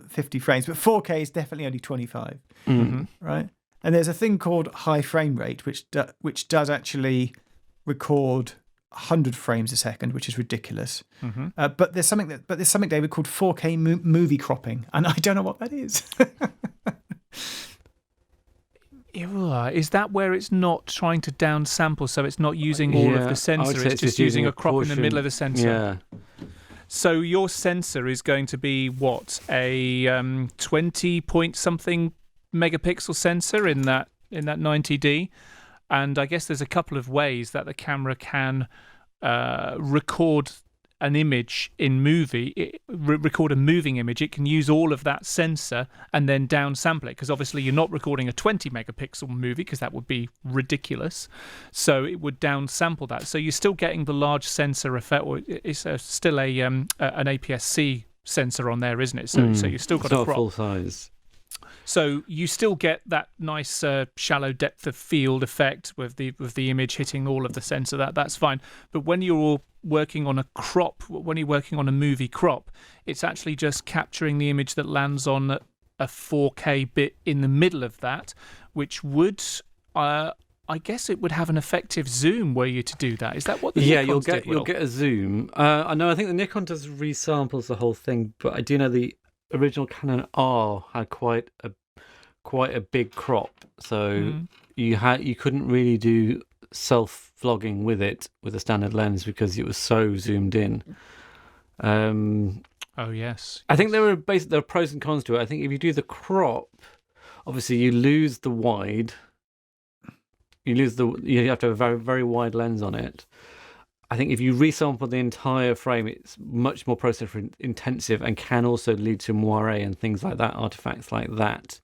50 frames, but 4K is definitely only 25. Mm-hmm. Right? And there's a thing called high frame rate, which does actually record 100 frames a second, which is ridiculous. Mm-hmm. But there's something David called 4K movie cropping, and I don't know what that is. Is that where it's not trying to downsample, so it's not using all of the sensor, it's just using a crop in the middle of the sensor? Yeah. So your sensor is going to be what, a 20 point something megapixel sensor in that 90D, and I guess there's a couple of ways that the camera can record an image in record a moving image. It can use all of that sensor and then downsample it, because obviously you're not recording a 20 megapixel movie, because that would be ridiculous. So it would downsample that. So you're still getting the large sensor effect, or it's still an APS-C sensor on there, isn't it? So you've still got a crop. Full size. So you still get that nice shallow depth of field effect with the image hitting all of the sensor. That's fine. But when you're working on a crop, when you're working on a movie crop, it's actually just capturing the image that lands on a 4K bit in the middle of that, which would, I guess, it would have an effective zoom were you to do that. Is that what the Nikons did, Will? You'll get a zoom. I know. I think the Nikon does resamples the whole thing, but I do know the original Canon R had quite a big crop, so you couldn't really do self-vlogging with it with a standard lens because it was so zoomed in. Oh yes. I think there are pros and cons to it. I think if you do the crop, obviously you lose the wide. You have to have a very, very wide lens on it. I think if you resample the entire frame, it's much more processor intensive and can also lead to moire and things like that, artifacts like that,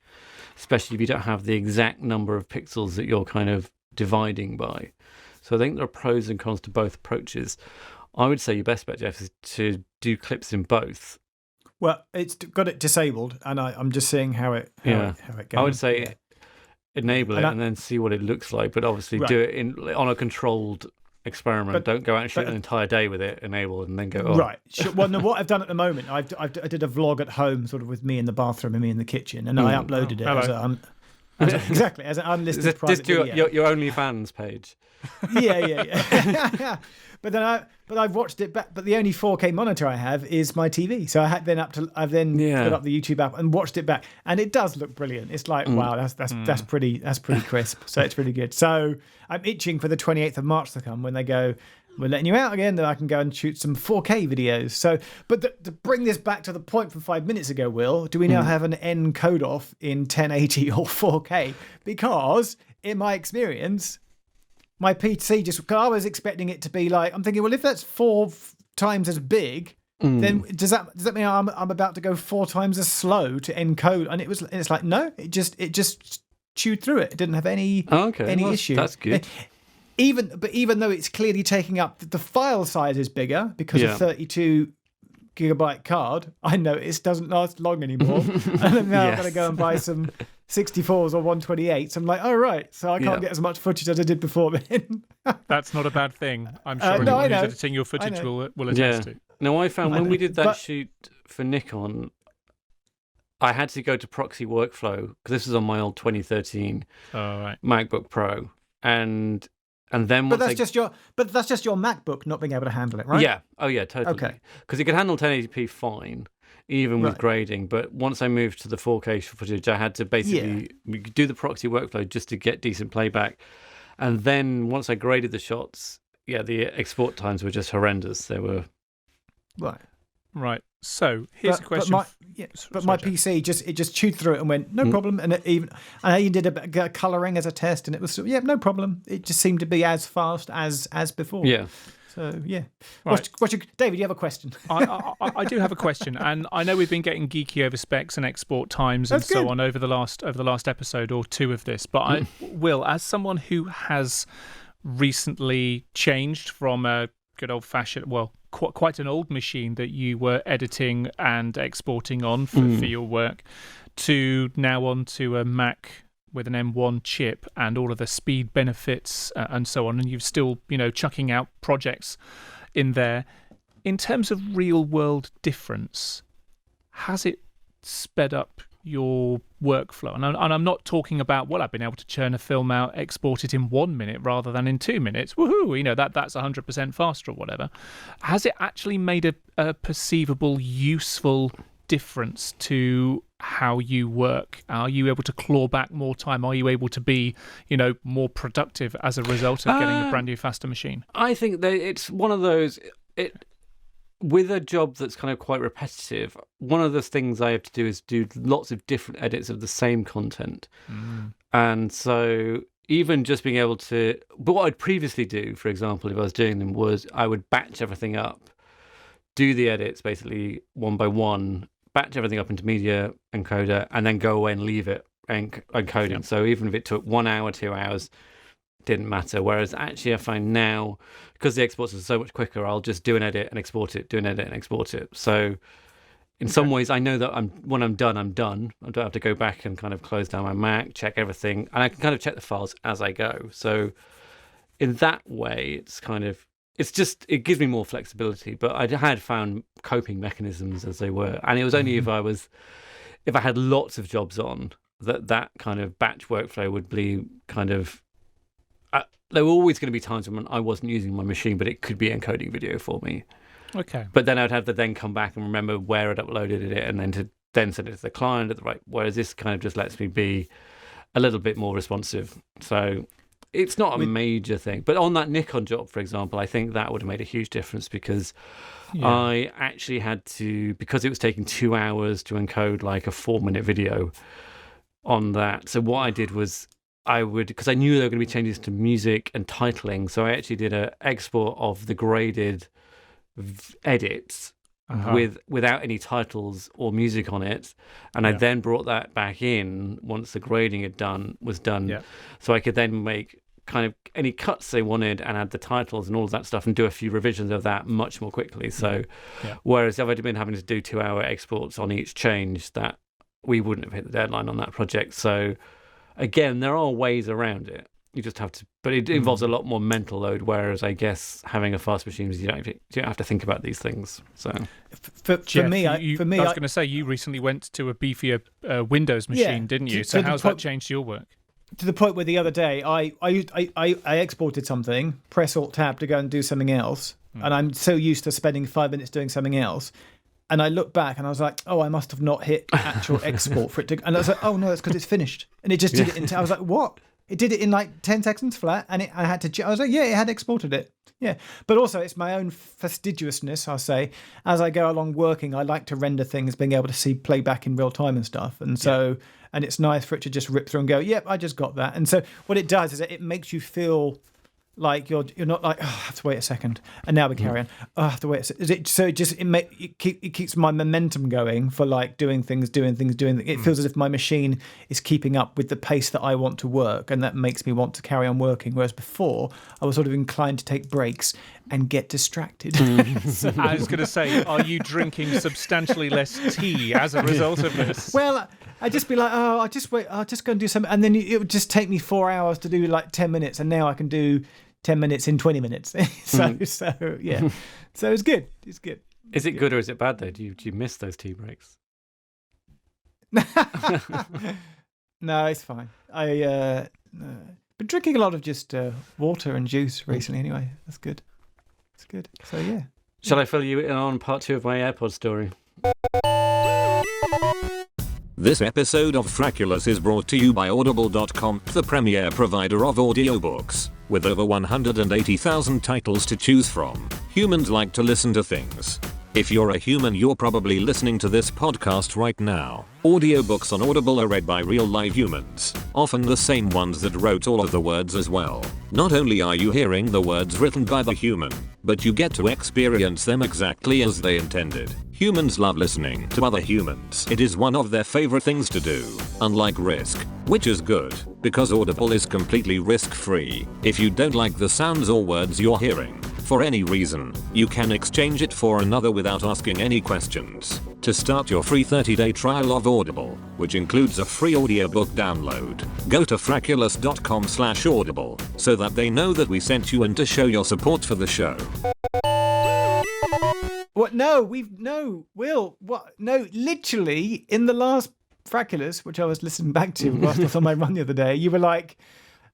especially if you don't have the exact number of pixels that you're kind of dividing by. So I think there are pros and cons to both approaches. I would say your best bet, Jeff, is to do clips in both. Well, it's got it disabled, and I'm just seeing how it goes. I would say enable it and then see what it looks like, but obviously do it on a controlled experiment. But don't go out and shoot an entire day with it enabled and then go, right. Well, no, what I've done at the moment, I did a vlog at home, sort of with me in the bathroom and me in the kitchen, and I uploaded it. Exactly, as an unlisted private Just do video. your OnlyFans page. Yeah. But I've watched it back. But the only 4K monitor I have is my TV. So I've then put up the YouTube app and watched it back, and it does look brilliant. It's like wow, that's pretty crisp. So it's really good. So I'm itching for the 28th of March to come when they go, we're letting you out again, then I can go and shoot some 4K videos. So, but to bring this back to the point from 5 minutes ago, Will, do we now have an encode off in 1080 or 4K? Because in my experience, my PC I was expecting it to be like, I'm thinking, well, if that's 4 times as big, then does that mean I'm about to go 4 times as slow to encode? And it's like, no, it just chewed through it. It didn't have any issue. That's good. Even though it's clearly taking up, the file size is bigger because of 32 gigabyte card, I noticed doesn't last long anymore. And now I'm going to go and buy some 64s or 128s. I'm like, oh, right. So I can't get as much footage as I did before then. That's not a bad thing. I'm sure anyone who's editing your footage will attest to. No, I found when we did that shoot for Nikon, I had to go to proxy workflow because this was on my old 2013 MacBook Pro. And then that's just your MacBook not being able to handle it, right? Yeah. Oh, yeah, totally. Okay. Because it could handle 1080p fine, even with grading. But once I moved to the 4K footage, I had to basically do the proxy workflow just to get decent playback. And then once I graded the shots, the export times were just horrendous. They were right. So here's a question. But my PC just chewed through it and went no problem, and I even did a colouring as a test, and it was no problem. It just seemed to be as fast as before. Yeah. So yeah. Right. David, you have a question? I do have a question, and I know we've been getting geeky over specs and export times and so on over the last episode or two of this. But I will, as someone who has recently changed from a good old fashioned, quite an old machine that you were editing and exporting on for your work, to now onto a Mac with an M1 chip and all of the speed benefits and so on, and you've still chucking out projects in there. In terms of real world difference, has it sped up your workflow? And I'm not talking about, I've been able to churn a film out, export it in 1 minute rather than in 2 minutes. Woohoo! That's 100% faster or whatever. Has it actually made a perceivable, useful difference to how you work? Are you able to claw back more time? Are you able to be, more productive as a result of getting a brand new, faster machine? I think that it's one of those. With a job that's kind of quite repetitive, one of the things I have to do is do lots of different edits of the same content. And so even just being able to... But what I'd previously do, for example, if I was doing them, was I would batch everything up, do the edits basically one by one, batch everything up into media encoder, and then go away and leave it encoding. Yep. So even if it took 1 hour, 2 hours, didn't matter. Whereas actually I find now, because the exports are so much quicker, I'll just do an edit and export it, do an edit and export it. So in some ways I know that when I'm done, I'm done. I don't have to go back and kind of close down my Mac, check everything, and I can kind of check the files as I go. So in that way, it gives me more flexibility, but I had found coping mechanisms as they were. And it was only if I had lots of jobs on that kind of batch workflow would be kind of... there were always going to be times when I wasn't using my machine, but it could be encoding video for me. Okay. But then I'd have to then come back and remember where I'd uploaded it and then to send it to the client at the right... Whereas this kind of just lets me be a little bit more responsive. So it's not a major thing. But on that Nikon job, for example, I think that would have made a huge difference because I actually had to... Because it was taking 2 hours to encode like a 4-minute video on that. So what I did was... because I knew there were going to be changes to music and titling, so I actually did an export of the graded edits without any titles or music on it, and I then brought that back in once the grading was done, so I could then make kind of any cuts they wanted and add the titles and all of that stuff and do a few revisions of that much more quickly. So whereas if I'd been having to do 2-hour exports on each change, that we wouldn't have hit the deadline on that project. So again, there are ways around it. You just have to, but it involves a lot more mental load. Whereas I guess having a fast machine is you don't have to think about these things. So Jeff, me, I was going to say you recently went to a beefier Windows machine, didn't you? So how's that changed your work? To the point where the other day I exported something, press Alt Tab to go and do something else, and I'm so used to spending 5 minutes doing something else. And I looked back and I was like, oh, I must have not hit actual export for it to. And I was like, oh no, that's because it's finished. And it just did it. I was like, what? It did it in like 10 seconds flat, and I had to. I was like, yeah, it had exported it. Yeah, but also it's my own fastidiousness. I'll say, as I go along working, I like to render things, being able to see playback in real time and stuff. And so, and it's nice for it to just rip through and go, yep, I just got that. And so, what it does is it makes you feel like you're not like, oh, I have to wait a second, and now we carry on. Oh, I have to wait a second. It keeps my momentum going for like doing things. It feels as if my machine is keeping up with the pace that I want to work, and that makes me want to carry on working. Whereas before, I was sort of inclined to take breaks and get distracted. So, I was going to say, are you drinking substantially less tea as a result of this? Well, I'd just be like, oh, I'll just wait. I'll just go and do something, and then it would just take me 4 hours to do like 10 minutes, and now I can do 10 minutes in 20 minutes. So yeah. So it's good. It's good. Is it good or is it bad though? Do you miss those tea breaks? No, it's fine. I been drinking a lot of just water and juice recently anyway. That's good. It's good. So yeah. Shall I fill you in on part 2 of my AirPods story? This episode of Frackulous is brought to you by Audible.com, the premier provider of audiobooks. With over 180,000 titles to choose from, humans like to listen to things. If you're a human, you're probably listening to this podcast right now. Audiobooks on Audible are read by real live humans, often the same ones that wrote all of the words as well. Not only are you hearing the words written by the human, but you get to experience them exactly as they intended. Humans love listening to other humans. It is one of their favorite things to do, unlike Risk, which is good, because Audible is completely risk-free. If you don't like the sounds or words you're hearing, for any reason, you can exchange it for another without asking any questions. To start your free 30-day trial of Audible, which includes a free audiobook download, go to frackulous.com/audible, so that they know that we sent you and to show your support for the show. What? No, Will. What? No, literally in the last Frackulous, which I was listening back to whilst I was on my run the other day, you were like,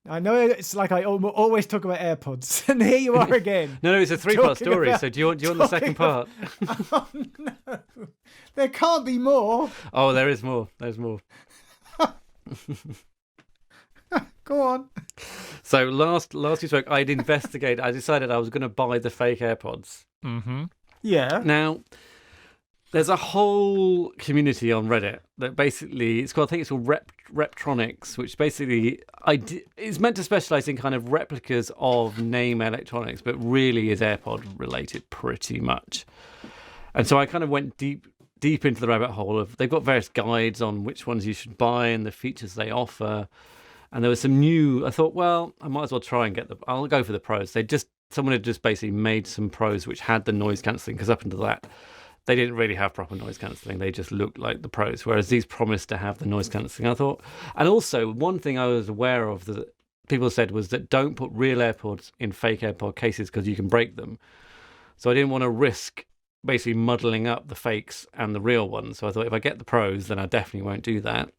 I know it's like I always talk about AirPods, and here you are again. No, it's a 3-part story. So do you want the second part? Oh no, there can't be more. Oh, there is more. There's more. Go on. So last we spoke, I decided I was going to buy the fake AirPods. Mm-hmm. Yeah. Now, there's a whole community on Reddit that basically I think it's called Reptronics, which basically is meant to specialize in kind of replicas of name electronics, but really is AirPod related pretty much. And so I kind of went deep into the rabbit hole of, they've got various guides on which ones you should buy and the features they offer. And there was some new, I thought, well, I might as well try and I'll go for the pros. Someone had just basically made some pros which had the noise cancelling, because up until that, they didn't really have proper noise cancelling. They just looked like the pros, whereas these promised to have the noise cancelling, I thought. And also, one thing I was aware of that people said was that don't put real AirPods in fake AirPod cases because you can break them. So I didn't want to risk basically muddling up the fakes and the real ones. So I thought if I get the pros, then I definitely won't do that.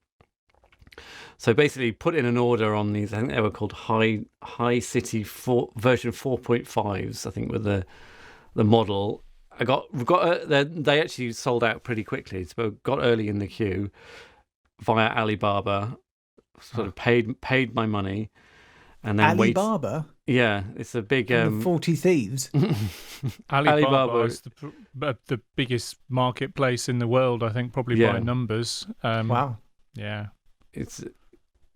So basically put in an order on these. I think they were called High City version 4.5s, I think, were the model. They actually sold out pretty quickly. So got early in the queue via Alibaba, sort of paid my money, and then Alibaba. Yeah, it's a big the 40 Thieves. Alibaba is the biggest marketplace in the world, I think, probably by numbers. Wow. Yeah.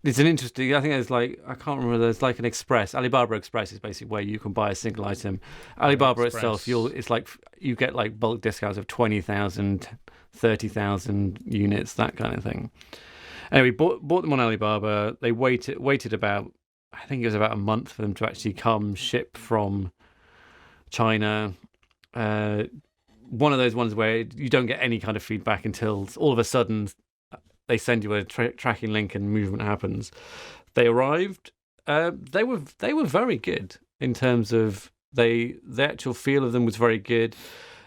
It's an interesting, I think there's I can't remember, there's like an Express. Alibaba Express is basically where you can buy a single item. Alibaba itself, it's like you get like bulk discounts of 20,000, 30,000 units, that kind of thing. Anyway, bought them on Alibaba. They waited about, I think it was about a month for them to actually come ship from China. One of those ones where you don't get any kind of feedback until all of a sudden they send you a tracking link and movement happens. They arrived. They were very good in terms of the actual feel of them was very good.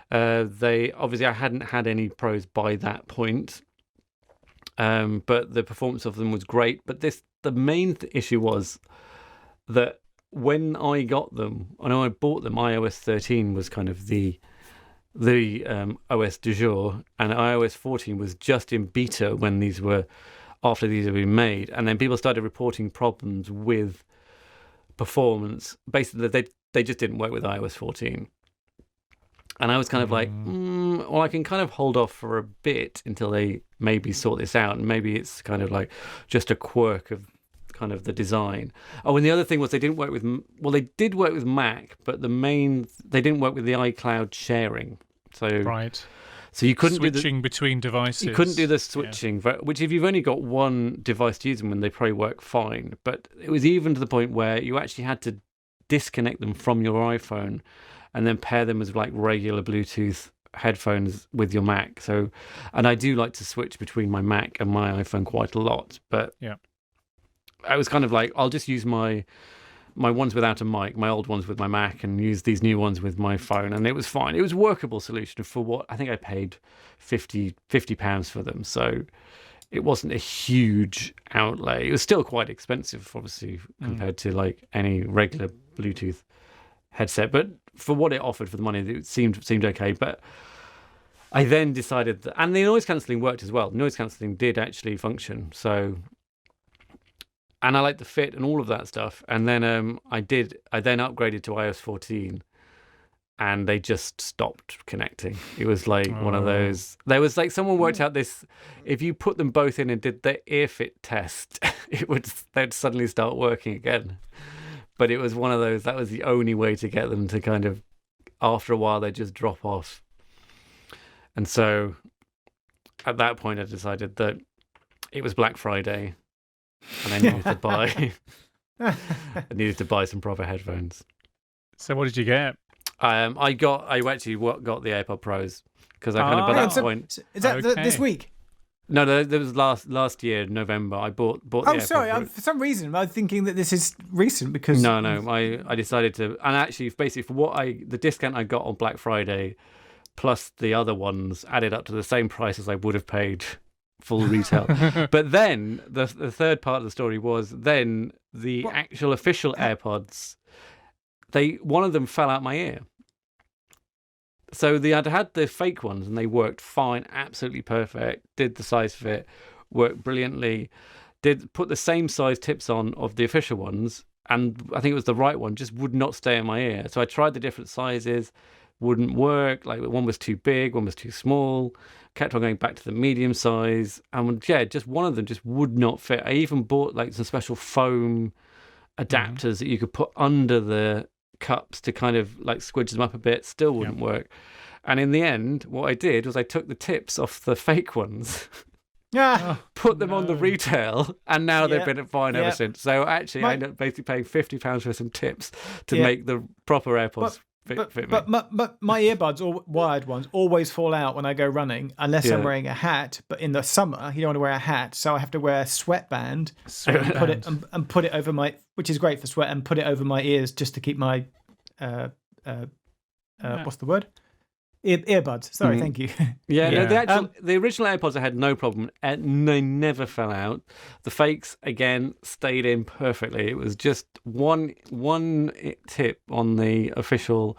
They obviously, I hadn't had any pros by that point, but the performance of them was great. But the main issue was that when I got them, I know I bought them, iOS 13 was kind of the OS du jour, and iOS 14 was just in beta when after these had been made, and then people started reporting problems with performance. Basically, they just didn't work with iOS 14. And I was kind of like, well, I can kind of hold off for a bit until they maybe sort this out. And maybe it's kind of like just a quirk of kind of the design. Oh, and the other thing was they did work with Mac, but they didn't work with the iCloud sharing. So right. So you couldn't switching between devices. You couldn't do the switching, which if you've only got one device to use them, they probably work fine. But it was even to the point where you actually had to disconnect them from your iPhone and then pair them as like regular Bluetooth headphones with your Mac. So, and I do like to switch between my Mac and my iPhone quite a lot. But yeah, I was kind of like, I'll just use my ones without a mic, my old ones with my Mac, and use these new ones with my phone, and it was fine. It was a workable solution for what I think I paid £50 for them, so it wasn't a huge outlay. It was still quite expensive, obviously, compared to like any regular Bluetooth headset, but for what it offered for the money, it seemed okay. But I then decided that, and the noise cancelling worked as well. Noise cancelling did actually function, so. And I liked the fit and all of that stuff. And then I then upgraded to iOS 14, and they just stopped connecting. It was like one of those. There was like someone worked out this. If you put them both in and did the earfit test, they'd suddenly start working again. But it was one of those. That was the only way to get them to kind of. After a while, they just drop off. And so, at that point, I decided that it was Black Friday. And I needed to buy some proper headphones. So what did you get? I actually got the AirPod Pros because I kind of by that point. Is that this week? No, there was last year November. I bought the AirPod sorry. For some reason, I'm thinking that this is recent because no. I decided to, and actually, basically, for the discount I got on Black Friday, plus the other ones added up to the same price as I would have paid full retail. But then the third part of the story was then the actual official AirPods. One of them fell out my ear. So I'd had the fake ones and they worked fine, absolutely perfect, did the size fit, worked brilliantly, did put the same size tips on of the official ones, and I think it was the right one, just would not stay in my ear. So I tried the different sizes, wouldn't work, like one was too big, one was too small, kept on going back to the medium size, and just one of them just would not fit. I even bought like some special foam adapters that you could put under the cups to kind of like squidge them up a bit, still wouldn't work. And in the end, what I did was I took the tips off the fake ones, put them on the retail, and now they've been fine ever since. So actually, I ended up basically paying £50 for some tips to make the proper AirPods fit me. But my earbuds, or wired ones, always fall out when I go running, unless I'm wearing a hat. But in the summer, you don't want to wear a hat, so I have to wear a sweatband. And put it over my, which is great for sweat, and put it over my ears just to keep my what's the word? Earbuds. Sorry, thank you. No, the original AirPods I had no problem, and they never fell out. The fakes again stayed in perfectly. It was just one tip on the official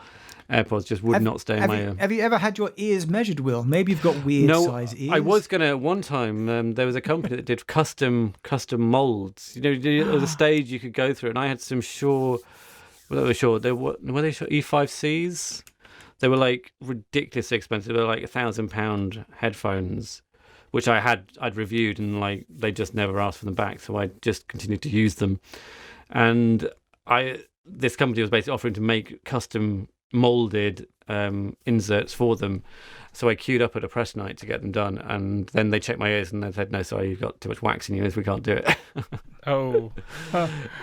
AirPods just would not stay in my ear. Have you ever had your ears measured, Will? Maybe you've got weird size ears. I was gonna one time. There was a company that did custom molds. There was a stage you could go through, and I had some Shure. Were they Shure E5Cs? They were like ridiculously expensive. They were like £1,000 headphones, which I'd reviewed, and like they just never asked for them back. So I just continued to use them. And this company was basically offering to make custom molded inserts for them. So I queued up at a press night to get them done, and then they checked my ears and they said, "No, sorry, you've got too much wax in your ears. We can't do it."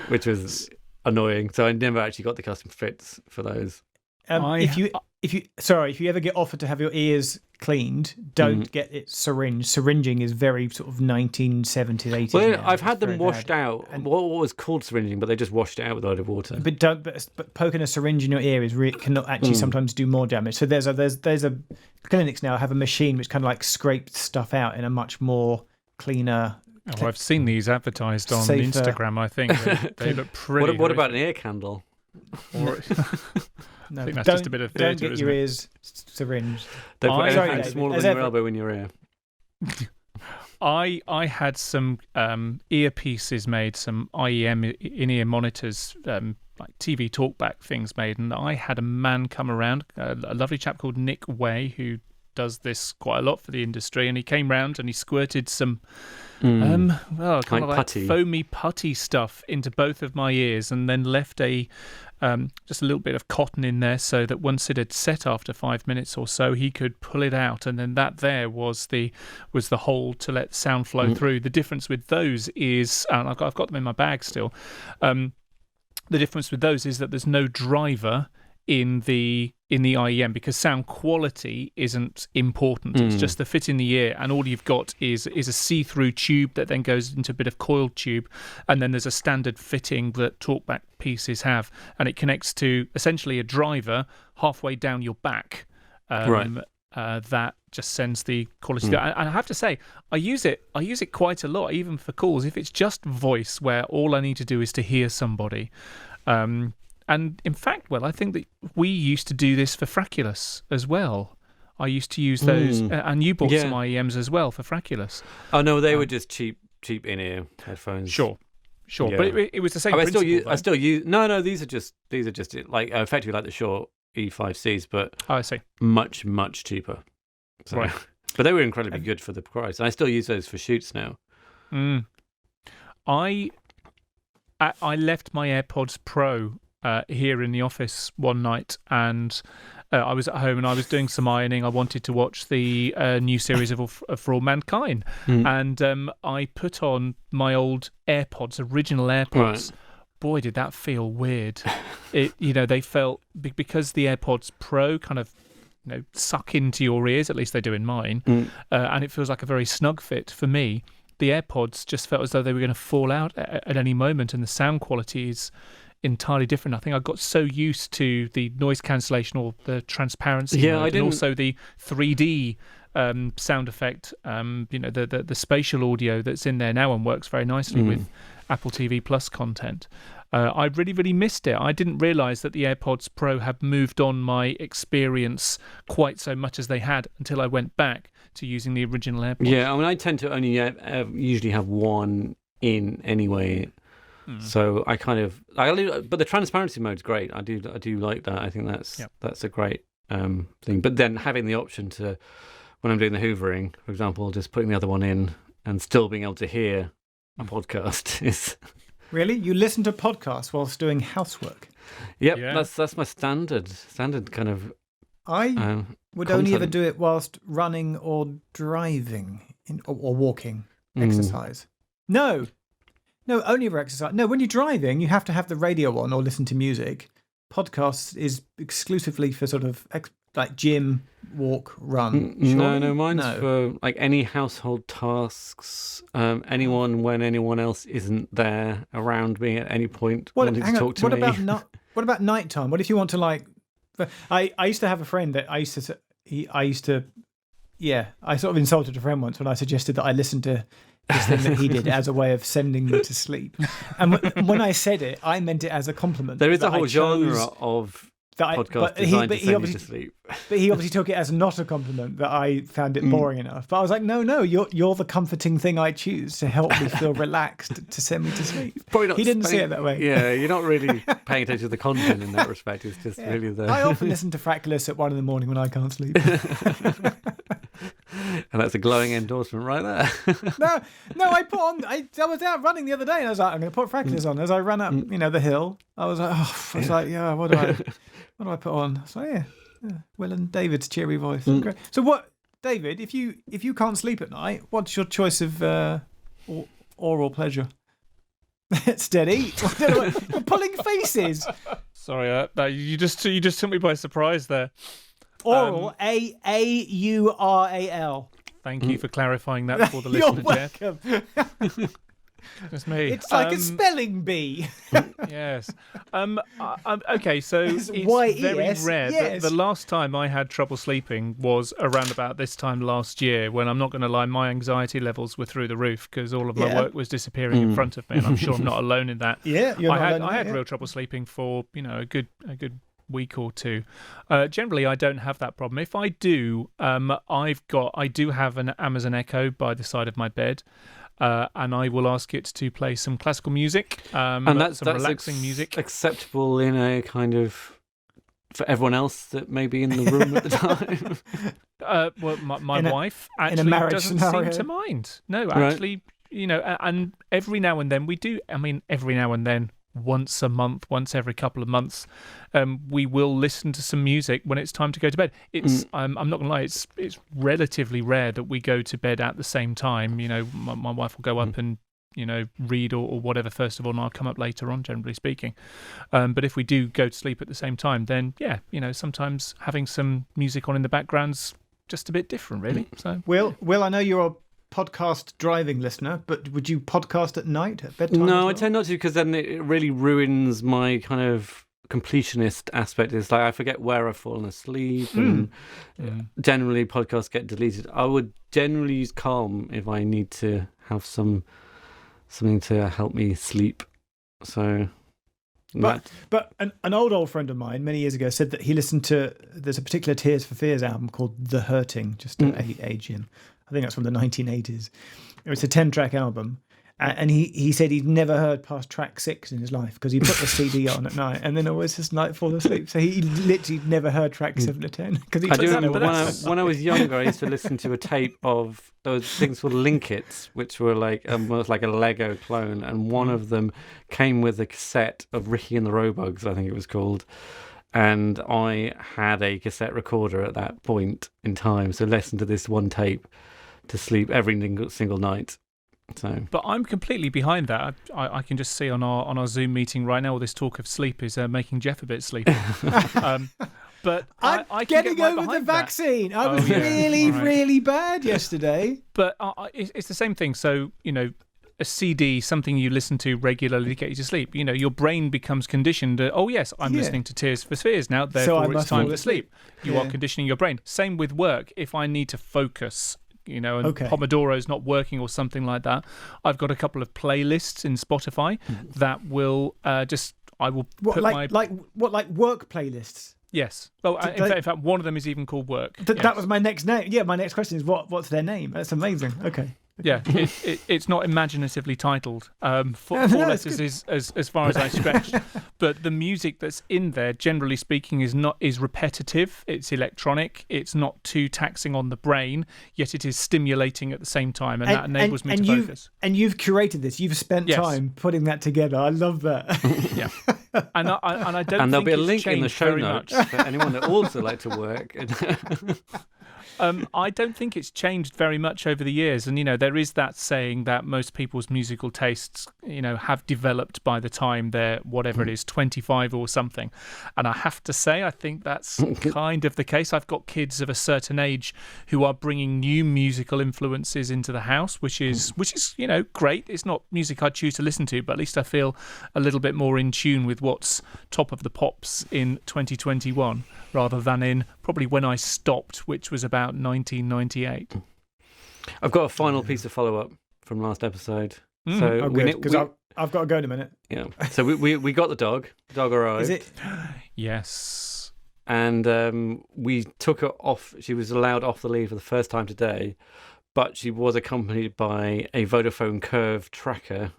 Which was annoying. So I never actually got the custom fits for those. if you ever get offered to have your ears cleaned, don't get it syringed. Syringing is very sort of 1970s, 80s. Well, now. I've had them washed bad. out. And what was called syringing, but they just washed it out with a load of water. But poking a syringe in your ear cannot actually sometimes do more damage. So there's a clinics now have a machine which kind of like scrapes stuff out in a much more cleaner. Oh, I've seen these advertised on safer. Instagram. I think they look pretty. What about an ear candle? Or, No, I think that's just a bit of theatre. Don't get your ears syringed. Don't put Sorry, anything David, smaller as than your ever. elbow in your ear. I had some earpieces made, some IEM in-ear monitors, like TV talkback things made, and I had a man come around, a lovely chap called Nick Way, who does this quite a lot for the industry, and he came round and he squirted some kind of like putty. foamy putty stuff into both of my ears, and then left just a little bit of cotton in there so that once it had set after 5 minutes or so, he could pull it out, and then that there was the hole to let sound flow through. The difference with those is, and I've got them in my bag still. The difference with those is that there's no driver in the IEM, because sound quality isn't important. It's just the fit in the ear, and all you've got is a see-through tube that then goes into a bit of coiled tube, and then there's a standard fitting that talkback pieces have, and it connects to essentially a driver halfway down your back. That just sends the quality. And I have to say, I use it quite a lot, even for calls. If it's just voice, where all I need to do is to hear somebody. And in fact, I think that we used to do this for Frackulous as well. I used to use those, and you bought some IEMs as well for Frackulous. Oh no, they were just cheap in-ear headphones. Sure, Yeah. but it was the same principle. I still use. No, these are just like effectively like the short E5Cs, but I see. much cheaper. So, Right. But they were incredibly good for the price, and I still use those for shoots now. I left my AirPods Pro here in the office one night, and I was at home and I was doing some ironing. I wanted to watch the new series of For All Mankind, and I put on my old original AirPods. Right. Boy, did that feel weird. They felt, because the AirPods Pro kind of suck into your ears, at least they do in mine, and it feels like a very snug fit for me. The AirPods just felt as though they were going to fall out at any moment, and the sound quality is entirely different. I think I got so used to the noise cancellation or the transparency mode, and also the 3D sound effect, the spatial audio that's in there now and works very nicely with Apple TV Plus content. I really missed it. I didn't realise that the AirPods Pro had moved on my experience quite so much as they had until I went back to using the original AirPods. Yeah, I mean, I tend to only usually have one in anyway. So I but the transparency mode's great. I do like that. I think that's a great thing. But then having the option to, when I'm doing the hoovering, for example, just putting the other one in and still being able to hear a podcast is. Really? You listen to podcasts whilst doing housework? Yep, that's my standard kind of. I would only ever do it whilst running or driving or walking, exercise. No, only for exercise. No, when you're driving, you have to have the radio on or listen to music. Podcasts is exclusively for sort of like gym, walk, run. No, mine's for like any household tasks. When anyone else isn't there around me at any point wanting to talk to me. What about nighttime? What if you want to like? I used to have a friend that I sort of insulted a friend once when I suggested that I listened to this thing that he did as a way of sending me to sleep. And when I said it, I meant it as a compliment. There is a whole genre of podcast designed to send you to sleep. But he obviously took it as not a compliment, that I found it boring enough. But I was like, no, you're the comforting thing I choose to help me feel relaxed, to send me to sleep. He didn't see it that way. Yeah, you're not really paying attention to the content in that respect. It's just really the. I often listen to Frackulous at 1 a.m. when I can't sleep. And that's a glowing endorsement right there. No, I put on. I was out running the other day, and I was like, I'm going to put Frackulous on. As I ran up, the hill, I was like, what do I put on? So yeah, Will and David's cheery voice. Great. So what, David? If you can't sleep at night, what's your choice of oral pleasure? Steady. You're pulling faces. Sorry, you just took me by surprise there. Aural, Aural. Thank you for clarifying that for the listener, Jeff. You're welcome. That's me. It's like a spelling bee. Yes. Okay, so it's Y-E-S, very rare. yes. The last time I had trouble sleeping was around about this time last year, when I'm not going to lie, my anxiety levels were through the roof because all of my work was disappearing in front of me, and I'm sure I'm not alone in that. Yeah, I had real trouble sleeping for a good week or two. Generally, I don't have that problem. If I do, I do have an Amazon Echo by the side of my bed. And I will ask it to play some classical music, and that's relaxing music. Acceptable in a kind of for everyone else that may be in the room at the time. Well, my wife actually doesn't seem to mind. No, actually, and every now and then we do. I mean, every now and then, once a month, once every couple of months, we will listen to some music when it's time to go to bed. It's I'm not gonna lie, it's relatively rare that we go to bed at the same time. My wife will go up and read or whatever first of all, and I'll come up later on, generally speaking. But if we do go to sleep at the same time, then sometimes having some music on in the background's just a bit different, really. So Will, I know you're a podcast driving listener, but would you podcast at night at bedtime? No, I tend not to, because then it really ruins my kind of completionist aspect. It's like I forget where I've fallen asleep, and generally podcasts get deleted. I would generally use Calm if I need to have something to help me sleep. So, but an old friend of mine many years ago said that he listened to, there's a particular Tears for Fears album called The Hurting, just to age him. I think that's from the 1980s. It's a 10-track album. And he said he'd never heard past track 6 in his life because he put the CD on at night and then always just night fall asleep. So he literally never heard track 7 to 10. Because I do remember when I was younger, I used to listen to a tape of those things called Linkits, which were like almost like a Lego clone. And one of them came with a cassette of Ricky and the Roebugs, I think it was called. And I had a cassette recorder at that point in time. So listened to this one tape to sleep every single night. So, but I'm completely behind that. I can just see on our Zoom meeting right now, all this talk of sleep is making Jeff a bit sleepy. But I getting get right over the that. vaccine. I was really bad yesterday. But it's the same thing. So a CD, something you listen to regularly to get you to sleep. Your brain becomes conditioned. Oh yes, I'm listening to Tears for Fears now. Therefore, it's time to sleep. You are conditioning your brain. Same with work. If I need to focus, and Pomodoro's not working or something like that, I've got a couple of playlists in Spotify that will I will put like work playlists. Yes. Well, in fact, one of them is even called Work. That was my next name. Yeah, my next question is what's their name? That's amazing. Okay. Yeah, it's not imaginatively titled. Four letters is as far as I stretched. But the music that's in there, generally speaking, is repetitive. It's electronic. It's not too taxing on the brain, yet it is stimulating at the same time, and that enables me to focus. And you've curated this. You've spent time putting that together. I love that. Yeah, and I don't. And there'll think be a it's link in the changed show very notes much. for anyone that also like to work. I don't think it's changed very much over the years, and there is that saying that most people's musical tastes have developed by the time they're whatever it is, 25 or something. And I have to say, I think that's kind of the case. I've got kids of a certain age who are bringing new musical influences into the house, which is great. It's not music I'd choose to listen to, but at least I feel a little bit more in tune with what's top of the pops in 2021 rather than in probably when I stopped, which was about 1998. I've got a final piece of follow-up from last episode. So because I've got to go in a minute. Yeah. So we got the dog. The dog arrived. Is it? Yes. And we took her off. She was allowed off the lead for the first time today, but she was accompanied by a Vodafone Curve tracker.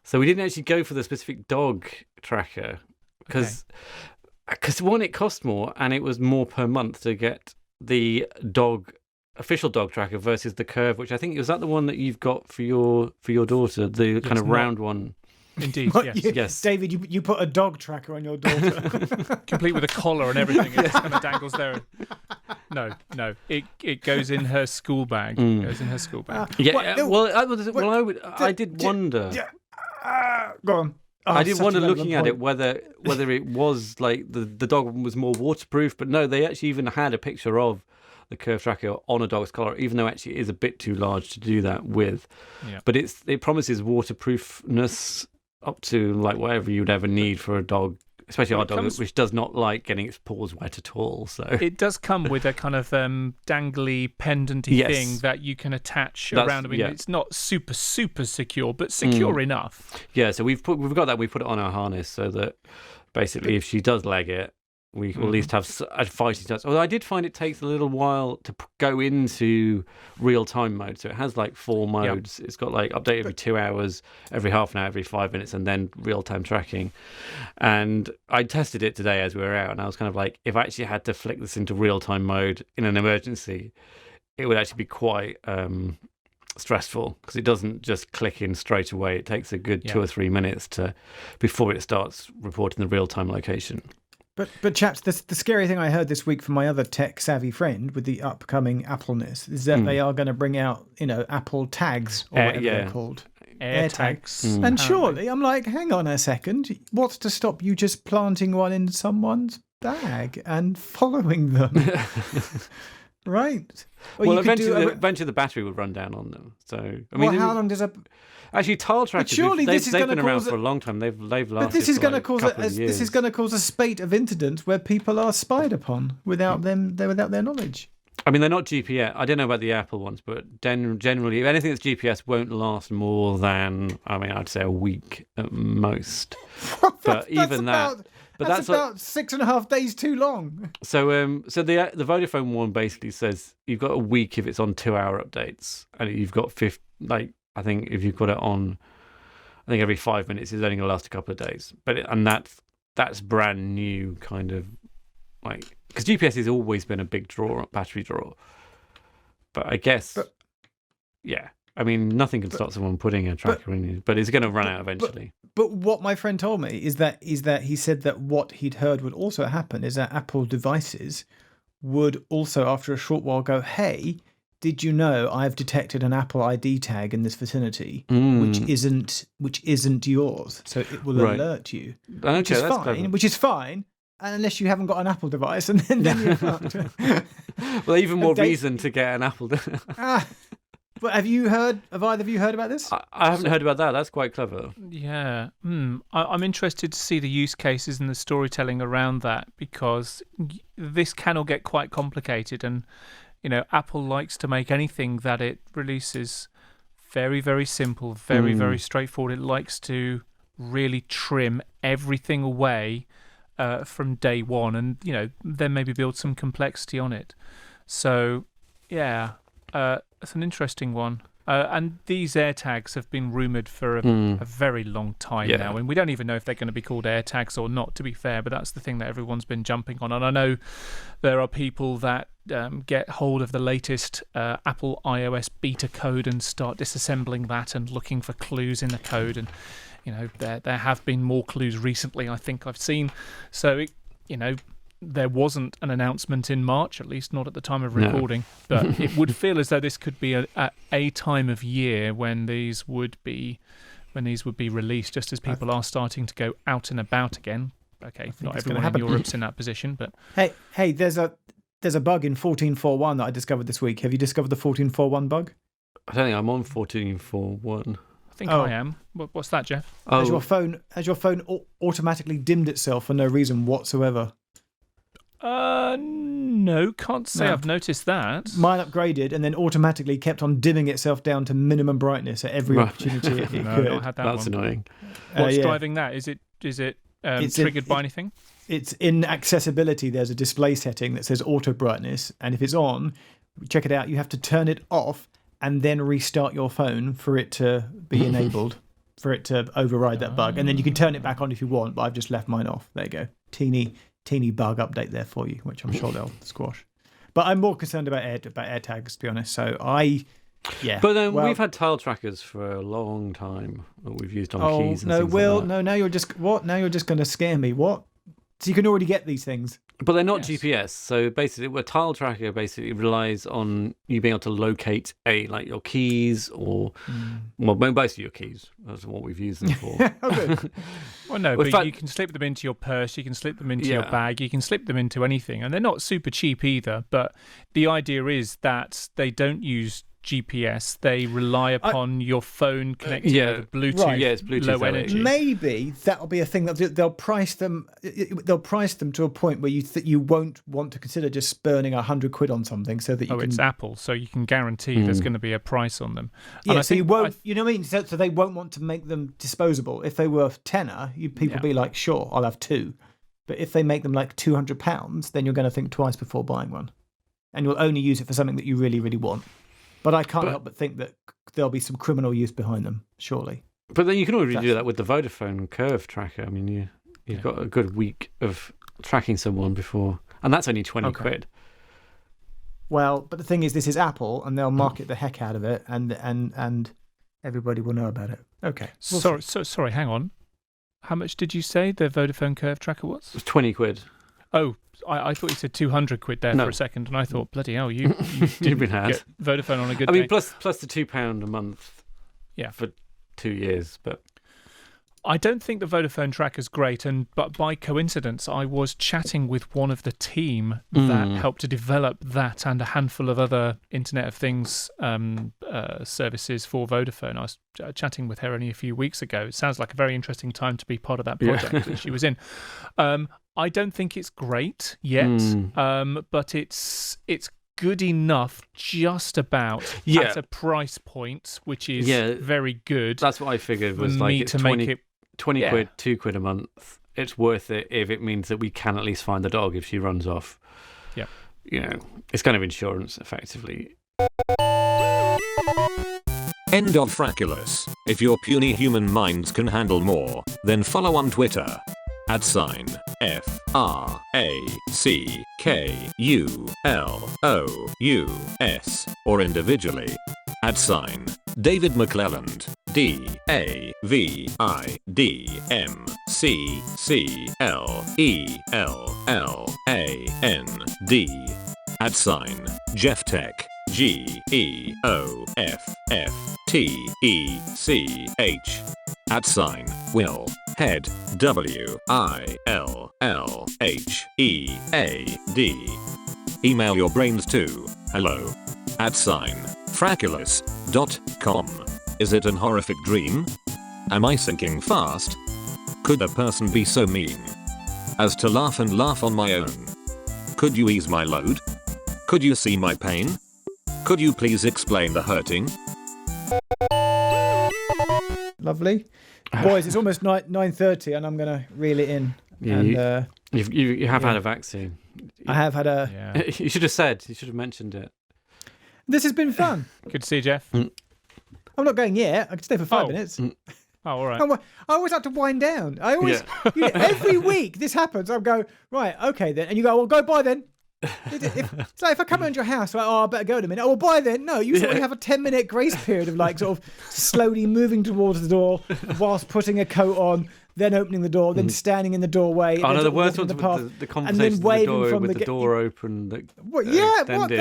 So we didn't actually go for the specific dog tracker because one, it cost more, and it was more per month to get the official dog tracker versus the Curve, which I think was that the one that you've got for your daughter, the kind of round one. Indeed, yes. David, you put a dog tracker on your daughter, complete with a collar and everything. It just kind of dangles there. No, it goes in her school bag. It goes in her school bag. I did wonder. Go on. Oh, I did such wonder a relevant looking at it point. whether it was like the dog was more waterproof, but no, they actually even had a picture of the curve tracker on a dog's collar, even though actually it is a bit too large to do that with. Yeah. But it promises waterproofness up to like whatever you'd ever need for a dog, especially our dog, which does not like getting its paws wet at all. So it does come with a kind of dangly, pendanty Yes. thing that you can attach around. I mean, it's not super secure, but secure enough. Yeah, so we've got that. We put it on our harness so that basically, if she does leg it, we will at least have a fighting chance. Although I did find it takes a little while to go into real time mode. So it has like 4 modes. It's got like update every 2 hours, every half an hour, every 5 minutes, and then real time tracking. And I tested it today as we were out, and I was kind of like, if I actually had to flick this into real time mode in an emergency, it would actually be quite stressful because it doesn't just click in straight away. It takes a good 2 or 3 minutes before it starts reporting the real time location. But chaps, the scary thing I heard this week from my other tech savvy friend with the upcoming Appleness is that they are going to bring out, Apple tags or whatever they're called. AirTags. And surely, I'm like, hang on a second. What's to stop you just planting one in someone's bag and following them? Right. Well, eventually the battery would run down on them. So, I mean, how long does a... Actually, tile trackers, surely they've been around for a long time. They've lasted. But this is going to cause years. this is going to cause a spate of incidents where people are spied upon without their knowledge. I mean, they're not GPS. I don't know about the Apple ones, but generally, if anything that's GPS won't last more than, I'd say a week at most. But even that. But that's about 6.5 days too long. So the Vodafone one basically says you've got a week if it's on 2-hour updates, and you've got I think if you've got it on, every 5 minutes, it's only going to last a couple of days. And that's brand new kind of like, because GPS has always been a big battery draw. But I guess, nothing can stop someone putting a tracker in you, but it's going to run out eventually. But what my friend told me is that he said that what he'd heard would also happen is that Apple devices would also, after a short while, go, hey, did you know I've detected an Apple ID tag in this vicinity, which isn't yours? So it will alert you, which is fine, unless you haven't got an Apple device, and then you're fucked. Well, even more reason to get an Apple. But have either of you heard about this? I haven't heard about that. That's quite clever. Yeah. I'm interested to see the use cases and the storytelling around that, because this can all get quite complicated, and Apple likes to make anything that it releases very, very simple, very, very straightforward. It likes to really trim everything away from day one, and then maybe build some complexity on it. So it's an interesting one. And these AirTags have been rumoured for a very long time now, and we don't even know if they're going to be called AirTags or not, to be fair, but that's the thing that everyone's been jumping on. And I know there are people that get hold of the latest Apple iOS beta code and start disassembling that and looking for clues in the code, and there have been more clues recently, I think I've seen. So there wasn't an announcement in March, at least not at the time of recording, but it would feel as though this could be a time of year when these would be released, just as people are starting to go out and about again. Okay, not everyone in Europe's in that position, but hey, there's a bug in 14.4.1 that I discovered this week. Have you discovered the 14.4.1 bug? I don't think I'm on 14.4.1. I think I am. What's that, Jeff? Has your phone automatically dimmed itself for no reason whatsoever? No, can't say I've noticed that. Mine upgraded and then automatically kept on dimming itself down to minimum brightness at every opportunity it could. Not had that That's one. annoying. What's driving that? Is it triggered by anything? It's in accessibility. There's a display setting that says auto brightness, and if it's on, check it out. You have to turn it off and then restart your phone for it to be enabled, for it to override that bug, and then you can turn it back on if you want. But I've just left mine off. There you go. Teeny bug update there for you, which I'm sure they'll squash. But I'm more concerned about AirTags, to be honest. So But we've had tile trackers for a long time that we've used on keys. And now you're just Now going to scare me. What? So you can already get these things. But they're not Yes. GPS. So basically, a tile tracker basically relies on you being able to locate like your keys or, well, most of your keys. That's what we've used them for. Oh, good. Well, no, Well, in but fact- you can slip them into your purse, you can slip them into your Yeah. bag, you can slip them into anything. And they're not super cheap either. But the idea is that they don't use GPS. They rely upon your phone connecting yeah. over Bluetooth, Right. Yeah, it's Bluetooth low LE. energy. Maybe that'll be a thing that they'll price them. They'll price them to a point where you won't want to consider just burning £100 on something, so that you can. It's Apple, so you can guarantee there's going to be a price on them. Yeah, And I so you think- won't. You know what I mean? So they won't want to make them disposable. If they were tenner, people Yeah. be like, sure, I'll have two. But if they make them like £200, then you're going to think twice before buying one, and you'll only use it for something that you really, really want. But I can't help but think that there'll be some criminal use behind them, surely. But then you can already do that with the Vodafone Curve tracker. I mean, you've got a good week of tracking someone before, and that's only 20 quid. Well, but the thing is, this is Apple, and they'll market the heck out of it, and everybody will know about it. Okay. Sorry, hang on. How much did you say the Vodafone Curve tracker was? It's 20 quid. Oh, I thought you said 200 quid there No. for a second, and I thought, bloody hell, you You've been had. get Vodafone on a good I mean, day. plus the £2 a month. Yeah. For 2 years, but I don't think the Vodafone tracker's great, but by coincidence, I was chatting with one of the team that helped to develop that and a handful of other Internet of Things services for Vodafone. I was chatting with her only a few weeks ago. It sounds like a very interesting time to be part of that project that she was in. I don't think it's great yet, but it's good enough just about at a price point which is very good. That's what I figured was for like me it's to 20, make it 20 quid, £2 a month. It's worth it if it means that we can at least find the dog if she runs off. Yeah. You know, it's kind of insurance effectively. End of Frackulous. If your puny human minds can handle more, then follow on Twitter. @Frackulous or individually. @David McClelland. DAVIDMCCLELLAND. Jeff Tech. GEOFFTECH. @Will Head. WILLHEAD. Email your brains to hello@frackulous.com. Is it an horrific dream? Am I sinking fast? Could a person be so mean as to laugh and laugh on my own? Could you ease my load? Could you see my pain? Could you please explain the hurting? Lovely. Boys, it's almost 9:30, and I'm going to reel it in. Yeah, And, you have had a vaccine. I have had a... Yeah. You should have said. You should have mentioned it. This has been fun. Good to see you, Jeff. I'm not going yet. I can stay for 5 minutes. Oh, all right. I always have to wind down. I always... every week this happens. I'll go, right, okay then. And you go, well, go bye then. If I come around your house, like, I better go in a minute. Oh, well, bye then. No, you sort of have a 10-minute grace period of like sort of slowly moving towards the door whilst putting a coat on, then opening the door, then standing in the doorway. Oh, then no, the sort of worst walking ones the with the path, conversation with the door open. What? Extended.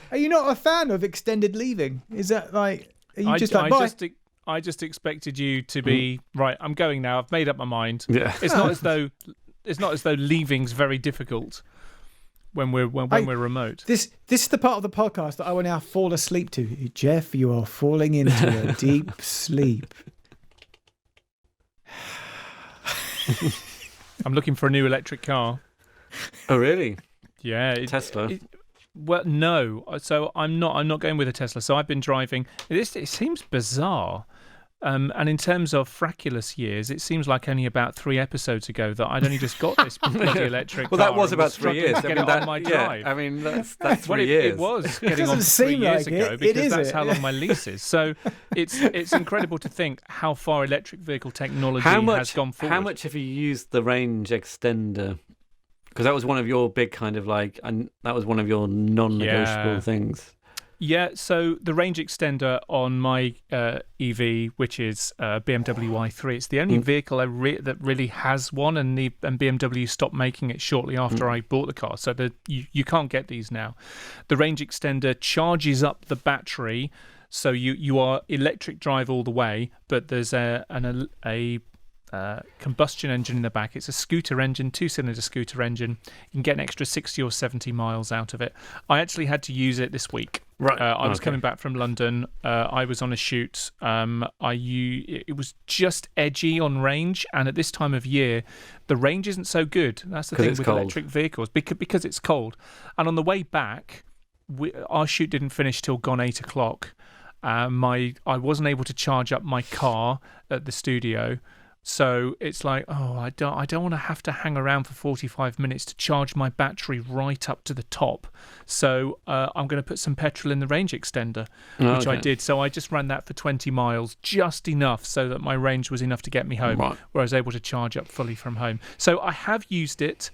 Are you not a fan of extended leaving? Is that like... Are you just like, bye? I just expected you to be right. I'm going now. I've made up my mind. Yeah. It's not as though leaving's very difficult when we're remote. This is the part of the podcast that I will now fall asleep to. Jeff, you are falling into a deep sleep. I'm looking for a new electric car. Oh, really? Yeah, Tesla? Well, no. So I'm not going with a Tesla. So I've been driving. It seems bizarre. And in terms of Frackulous years, it seems like only about 3 episodes ago that I'd only just got this bloody electric Well, car. that was and about 3 struggling years. to get it on my drive. I mean, that's Well, 3 years. It was getting on doesn't 3 seem years like ago it. because It is that's it. how long my lease is. So it's incredible to think how far electric vehicle technology has gone forward. How much have you used the range extender? Because that was one of your big kind of like, and that was one of your non-negotiable things. Yeah, so the range extender on my EV, which is BMW i3, it's the only vehicle that really has one, and BMW stopped making it shortly after I bought the car. So you can't get these now. The range extender charges up the battery, so you are electric drive all the way, but there's a combustion engine in the back. It's a scooter engine, 2-cylinder scooter engine. You can get an extra 60 or 70 miles out of it. I actually had to use it this week. Right. I was coming back from London. I was on a shoot. It was just edgy on range, and at this time of year, the range isn't so good. That's the thing with electric vehicles, because it's cold. And on the way back, our shoot didn't finish till gone 8 o'clock. I wasn't able to charge up my car at the studio. So it's like, I don't want to have to hang around for 45 minutes to charge my battery right up to the top. So I'm going to put some petrol in the range extender, which I did. So I just ran that for 20 miles, just enough so that my range was enough to get me home, where I was able to charge up fully from home. So I have used it.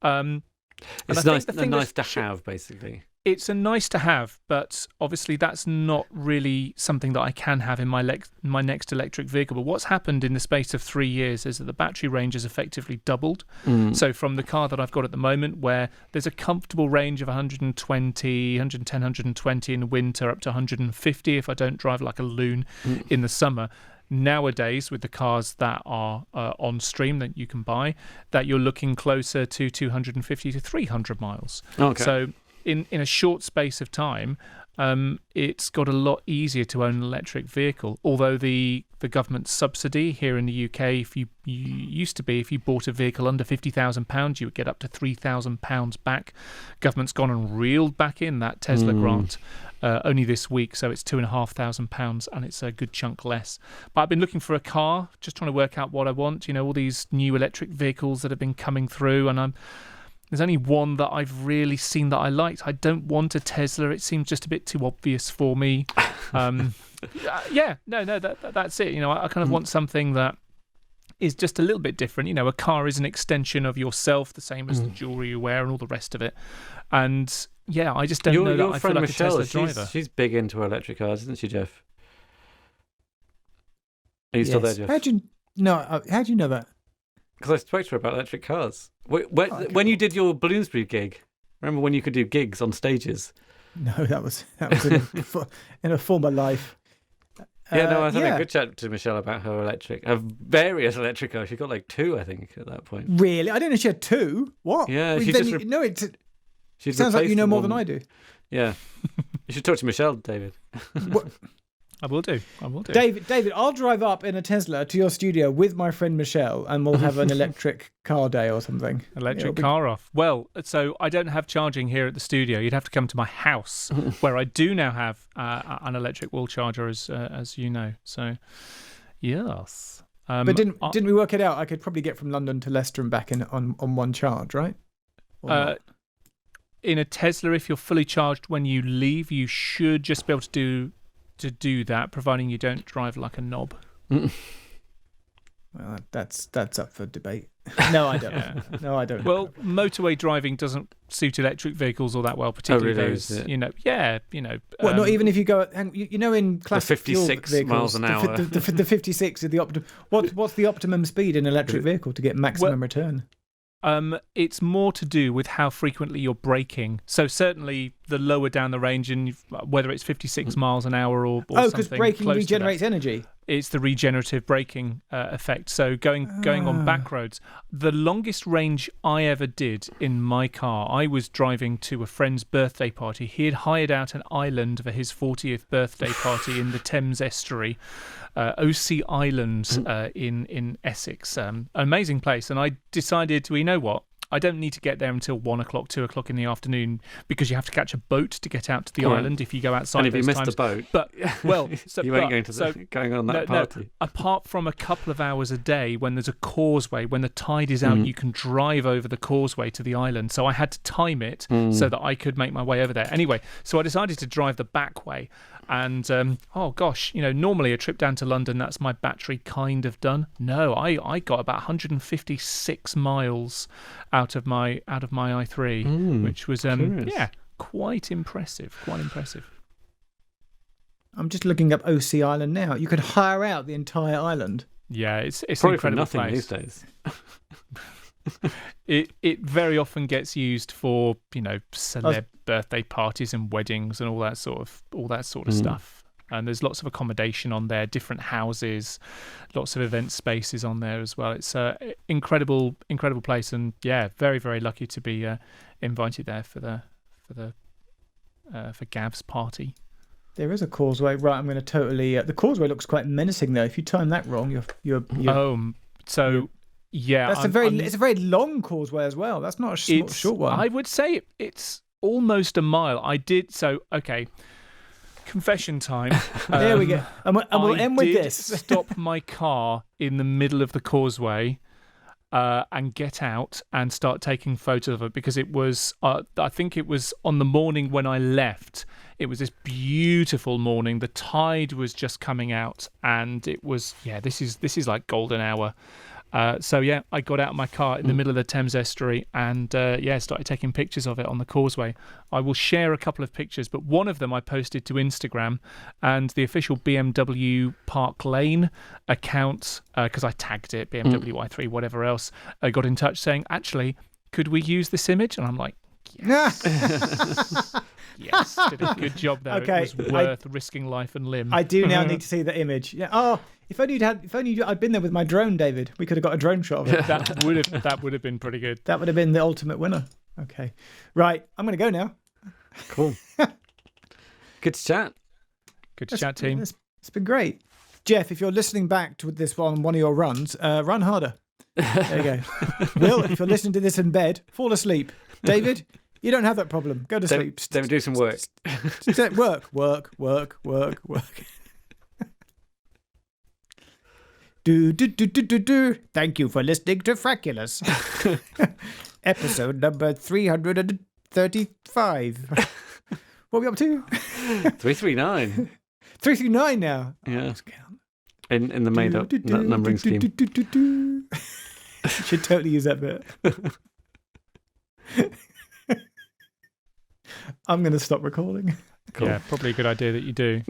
It's nice to have, basically. It's a nice to have, but obviously that's not really something that I can have in my next electric vehicle. But what's happened in the space of 3 years is that the battery range has effectively doubled. So from the car that I've got at the moment, where there's a comfortable range of 110, 120 in the winter, up to 150 if I don't drive like a loon in the summer. Nowadays, with the cars that are on stream that you can buy, that you're looking closer to 250 to 300 miles. Okay. So in a short space of time, it's got a lot easier to own an electric vehicle. Although the government subsidy here in the UK, if you bought a vehicle under £50,000, you would get up to £3,000 back. Government's gone and reeled back in that Tesla grant only this week, so it's £2,500, and it's a good chunk less. But I've been looking for a car, just trying to work out what I want. All these new electric vehicles that have been coming through, and there's only one that I've really seen that I liked. I don't want a Tesla. It seems just a bit too obvious for me. That's it. I kind of want something that is just a little bit different. A car is an extension of yourself, the same as the jewelry you wear and all the rest of it. And I just don't know that I feel like Michelle, a Tesla driver. She's big into electric cars, isn't she, Jeff? Are you still there, Jeff? How do you know that? Because I spoke to her about electric cars. When you did your Bloomsbury gig, remember when you could do gigs on stages? No, that was in a former life. I was having a good chat to Michelle about her various electric cars. She got like 2, I think, at that point. Really? I didn't know she had 2. What? Yeah, it sounds like you know more than I do. Yeah. You should talk to Michelle, David. I will do. David, I'll drive up in a Tesla to your studio with my friend Michelle, and we'll have an electric car day or something. Car off. Well, so I don't have charging here at the studio. You'd have to come to my house, where I do now have an electric wall charger, as you know. So, yes. But didn't we work it out? I could probably get from London to Leicester and back on one charge, right? In a Tesla, if you're fully charged when you leave, you should just be able to do that, providing you don't drive like a knob. Well, that's up for debate. No, I don't. Yeah. No, I don't. Well, motorway driving doesn't suit electric vehicles all that well, particularly those. Well, not even if you go. In classic the 56 vehicles, miles an hour. The 56 is the optimum. What's the optimum speed in an electric vehicle to get maximum return? It's more to do with how frequently you're braking. So certainly the lower down the range, and whether it's 56 miles an hour or something because braking regenerates energy. It's the regenerative braking effect. So going on back roads, the longest range I ever did in my car, I was driving to a friend's birthday party. He had hired out an island for his 40th birthday party in the Thames estuary. OC Island in Essex. An amazing place. And I decided, you know what? I don't need to get there until 1 o'clock, 2 o'clock in the afternoon, because you have to catch a boat to get out to the island if you go outside. And if you miss the boat, you ain't going on that party. No, apart from a couple of hours a day, when there's a causeway, when the tide is out, you can drive over the causeway to the island. So I had to time it so that I could make my way over there. Anyway, so I decided to drive the back way. And normally a trip down to London, that's my battery kind of done. No, I got about 156 miles out of my i3, which was quite impressive. I'm just looking up OC Island now. You could hire out the entire island. Yeah, it's Probably an incredible for nothing place. these days. It very often gets used for celeb birthday parties and weddings and all that sort of stuff. And there's lots of accommodation on there, different houses, lots of event spaces on there as well. It's an incredible place, and yeah, very, very lucky to be invited there for Gav's party. There is a causeway, right? I'm going to totally. The causeway looks quite menacing, though. If you time that wrong, you're yeah, it's a very long causeway as well. That's not a short one. I would say it's almost a mile. Okay. Confession time. There we go. And we'll end with this. I did stop my car in the middle of the causeway and get out and start taking photos of it, because it was, I think it was on the morning when I left. It was this beautiful morning. The tide was just coming out, and it was, this is like golden hour. I got out of my car in the middle of the Thames estuary and started taking pictures of it on the causeway. I will share a couple of pictures, but one of them I posted to Instagram, and the official BMW Park Lane account, because I tagged it, BMW i3, whatever else, got in touch saying, actually, could we use this image? And I'm like, yes. Yes, did a good job there. Okay, it was worth risking life and limb. I do now need to see the image. Yeah. Oh, if only I'd been there with my drone, David. We could have got a drone shot of it. That would have been pretty good. That would have been the ultimate winner. Okay, right. I'm going to go now. Cool. Good to chat. Good to chat, team. It's been great, Jeff. If you're listening back to this on one of your runs, run harder. There you go. Will, if you're listening to this in bed, fall asleep. David, you don't have that problem. Go to sleep. Don't do some work. Work. Do. Thank you for listening to Frackulous. Episode number 335. What are we up to? 339. 339 now. Yeah. In the made up numbering scheme. Should totally use that bit. I'm going to stop recording. Cool. Yeah, probably a good idea that you do.